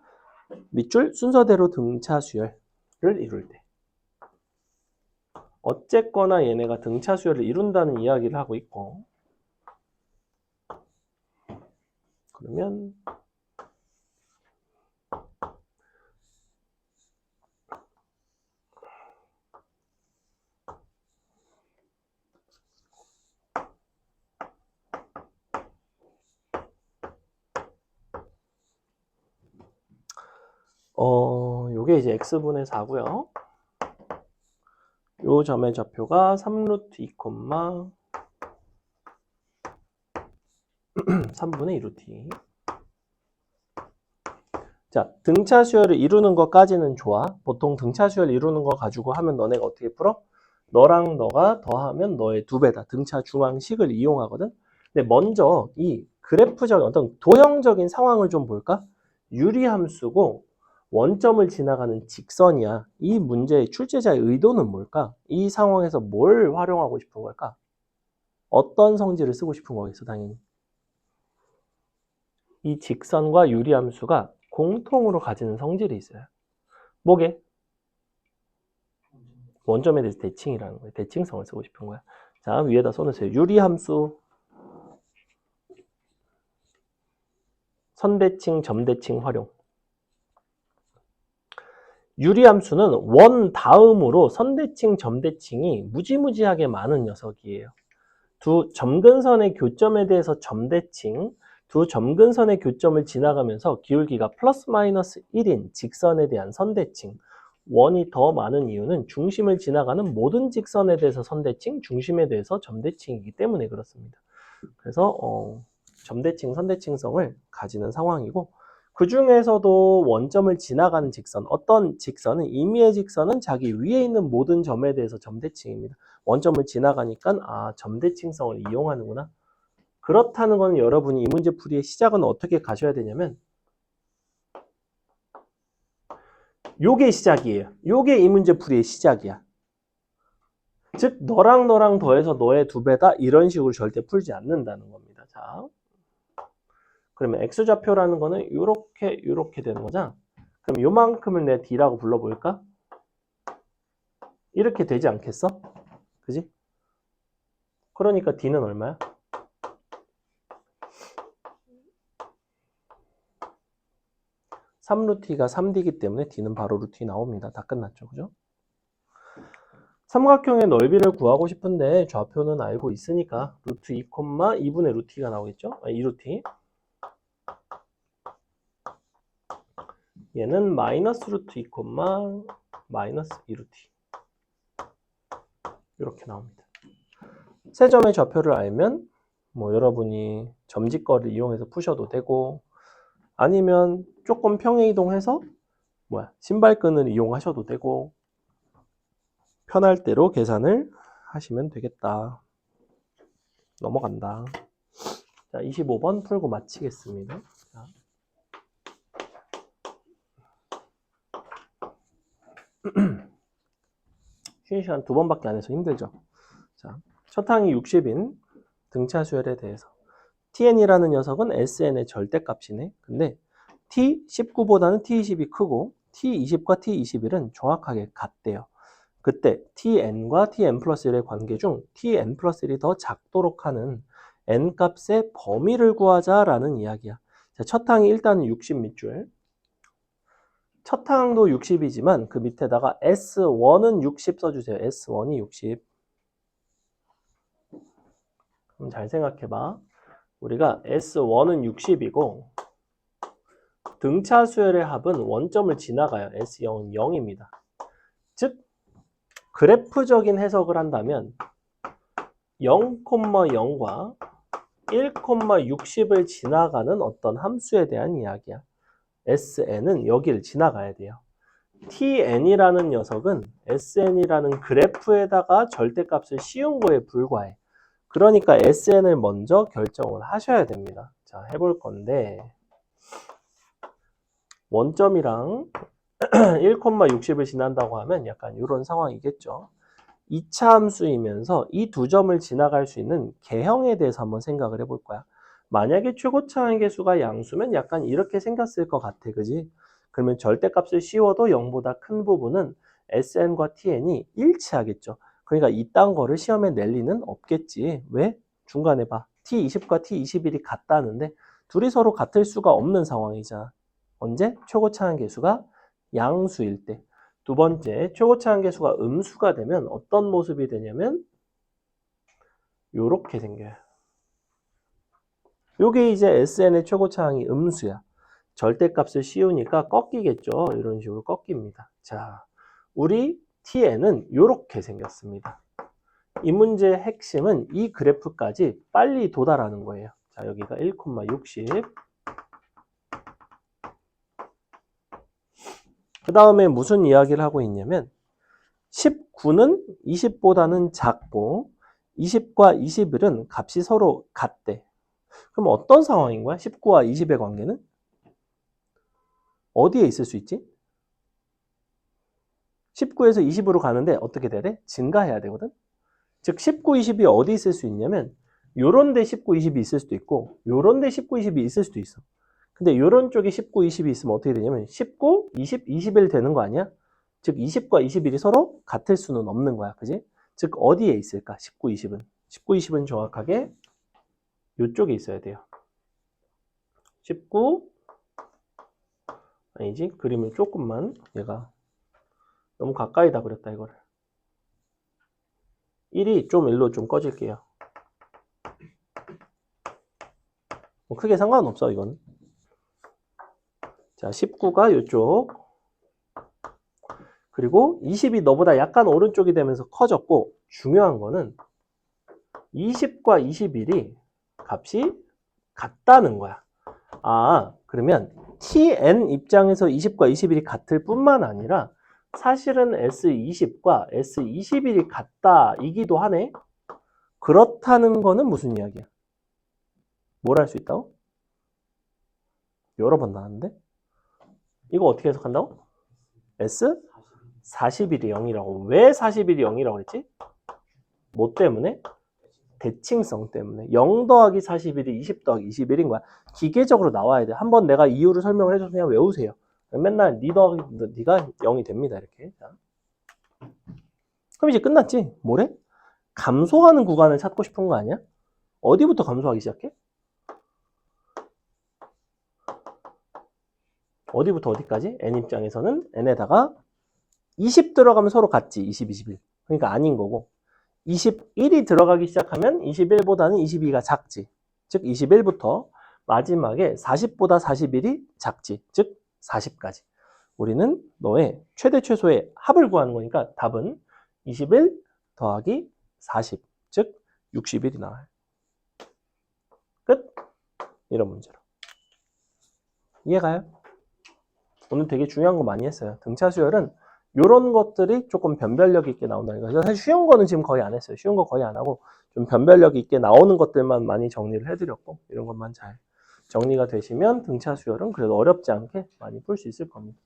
밑줄 순서대로 등차수열을 이룰 때 어쨌거나 얘네가 등차수열을 이룬다는 이야기를 하고 있고 그러면 요게 이제 x분의 4고요. 요 점의 좌표가 3루트 2, 3분의 2루트 2. 자, 등차 수열을 이루는 것까지는 좋아. 보통 등차 수열 이루는 거 가지고 하면 너네가 어떻게 풀어? 너랑 너가 더하면 너의 2배다. 등차 중앙식을 이용하거든. 근데 먼저 이 그래프적 어떤 도형적인 상황을 좀 볼까? 유리함수고 원점을 지나가는 직선이야. 이 문제의 출제자의 의도는 뭘까? 이 상황에서 뭘 활용하고 싶은 걸까? 어떤 성질을 쓰고 싶은 거겠어, 당연히. 이 직선과 유리함수가 공통으로 가지는 성질이 있어요. 뭐게? 원점에 대해서 대칭이라는 거예요. 대칭성을 쓰고 싶은 거야. 자, 위에다 써놓으세요. 유리함수, 선대칭, 점대칭 활용. 유리함수는 원 다음으로 선대칭, 점대칭이 무지무지하게 많은 녀석이에요. 두 점근선의 교점에 대해서 점대칭, 두 점근선의 교점을 지나가면서 기울기가 플러스 마이너스 1인 직선에 대한 선대칭, 원이 더 많은 이유는 중심을 지나가는 모든 직선에 대해서 선대칭, 중심에 대해서 점대칭이기 때문에 그렇습니다. 그래서 점대칭, 선대칭성을 가지는 상황이고 그 중에서도 원점을 지나가는 직선, 어떤 직선은 임의의 직선은 자기 위에 있는 모든 점에 대해서 점대칭입니다. 원점을 지나가니까 점대칭성을 이용하는구나. 그렇다는 건 여러분이 이 문제 풀이의 시작은 어떻게 가셔야 되냐면 요게 시작이에요. 요게 이 문제 풀이의 시작이야. 즉 너랑 더해서 너의 2배다 이런 식으로 절대 풀지 않는다는 겁니다. 자, 그러면 x좌표라는 거는 이렇게 되는 거죠. 그럼 요만큼을 내 d라고 불러볼까? 이렇게 되지 않겠어? 그지? 그러니까 d는 얼마야? 3루트가 3d이기 때문에 d는 바로 루트 2 나옵니다. 다 끝났죠. 그죠? 삼각형의 넓이를 구하고 싶은데 좌표는 알고 있으니까 루트 2, 2분의 루트 2가 나오겠죠? 2루트 2. 얘는 마이너스 루트 2, 마이너스 2루트 2. 이렇게 나옵니다. 세 점의 좌표를 알면 뭐 여러분이 점집거를 이용해서 푸셔도 되고 아니면 조금 평행 이동해서 신발끈을 이용하셔도 되고 편할 대로 계산을 하시면 되겠다. 넘어간다. 자, 25번 풀고 마치겠습니다. 자. 쉬는 시간 2번밖에 안 해서 힘들죠. 자, 첫 항이 60인 등차 수열에 대해서 tn이라는 녀석은 sn의 절대값이네. 근데 t19보다는 t20이 크고 t20과 t21은 정확하게 같대요. 그때 tn과 tn 플러스 1의 관계 중 tn 플러스 1이 더 작도록 하는 n 값의 범위를 구하자라는 이야기야. 자, 첫 항이 일단은 60 밑줄. 첫 항도 60이지만 그 밑에다가 S1은 60 써주세요. S1이 60. 그럼 잘 생각해봐. 우리가 S1은 60이고 등차 수열의 합은 원점을 지나가요. S0은 0입니다. 즉 그래프적인 해석을 한다면 0,0과 1,60을 지나가는 어떤 함수에 대한 이야기야. SN은 여기를 지나가야 돼요. TN이라는 녀석은 SN이라는 그래프에다가 절대값을 씌운 거에 불과해. 그러니까 SN을 먼저 결정을 하셔야 됩니다. 자, 해볼 건데 원점이랑 1,60을 지난다고 하면 약간 이런 상황이겠죠. 2차 함수이면서 이 두 점을 지나갈 수 있는 개형에 대해서 한번 생각을 해볼 거야. 만약에 최고차항 계수가 양수면 약간 이렇게 생겼을 것 같아. 그지? 그러면 절대값을 씌워도 0보다 큰 부분은 SN과 TN이 일치하겠죠. 그러니까 이딴 거를 시험에 낼 리는 없겠지. 왜? 중간에 봐. T20과 T21이 같다는데 둘이 서로 같을 수가 없는 상황이잖아. 언제? 최고차항 계수가 양수일 때. 두 번째, 최고차항 계수가 음수가 되면 어떤 모습이 되냐면 요렇게 생겨요. 요게 이제 SN의 최고차항이 음수야. 절대값을 씌우니까 꺾이겠죠. 이런 식으로 꺾입니다. 자, 우리 tn은 이렇게 생겼습니다. 이 문제의 핵심은 이 그래프까지 빨리 도달하는 거예요. 자, 여기가 1,60. 그 다음에 무슨 이야기를 하고 있냐면 19는 20보다는 작고 20과 21은 값이 서로 같대. 그럼 어떤 상황인 거야? 19와 20의 관계는? 어디에 있을 수 있지? 19에서 20으로 가는데 어떻게 돼야 돼? 증가해야 되거든? 즉 19, 20이 어디 있을 수 있냐면 요런 데 19, 20이 있을 수도 있고 요런 데 19, 20이 있을 수도 있어. 근데 요런 쪽에 19, 20이 있으면 어떻게 되냐면 19, 20, 21 되는 거 아니야? 즉 20과 21이 서로 같을 수는 없는 거야. 그지? 즉 어디에 있을까? 19, 20은. 19, 20은 정확하게 요쪽에 있어야 돼요. 19 아니지? 그림을 조금만 얘가 너무 가까이다 그렸다 이거를. 1이 좀 일로 좀 꺼질게요. 뭐 크게 상관없어 이건. 자 19가 요쪽 그리고 20이 너보다 약간 오른쪽이 되면서 커졌고 중요한 거는 20과 21이 값이 같다는 거야. 아 그러면 tn 입장에서 20과 21이 같을 뿐만 아니라 사실은 S20과 S21이 같다이기도 하네. 그렇다는 거는 무슨 이야기야? 뭘 할 수 있다고? 여러 번 나왔는데? 이거 어떻게 해석한다고? S41이 0이라고. 왜 41이 0이라고 그랬지? 뭐 때문에? 대칭성 때문에. 0 더하기 41이 20 더하기 21인 거야. 기계적으로 나와야 돼. 한번 내가 이유를 설명을 해줘서 그냥 외우세요. 맨날 니가 0이 됩니다. 이렇게. 자. 그럼 이제 끝났지? 뭐래? 감소하는 구간을 찾고 싶은 거 아니야? 어디부터 감소하기 시작해? 어디부터 어디까지? n 입장에서는 n에다가 20 들어가면 서로 같지. 20, 21. 그러니까 아닌 거고 21이 들어가기 시작하면 21보다는 22가 작지. 즉 21부터 마지막에 40보다 41이 작지. 즉 40까지. 우리는 너의 최대 최소의 합을 구하는 거니까 답은 21 더하기 40. 즉 60일이 나와요. 끝. 이런 문제로. 이해가요? 오늘 되게 중요한 거 많이 했어요. 등차 수열은 이런 것들이 조금 변별력 있게 나온다니까. 사실 쉬운 거는 지금 거의 안 했어요. 쉬운 거 거의 안 하고 좀 변별력 있게 나오는 것들만 많이 정리를 해드렸고 이런 것만 잘 정리가 되시면 등차 수열은 그래도 어렵지 않게 많이 풀 수 있을 겁니다.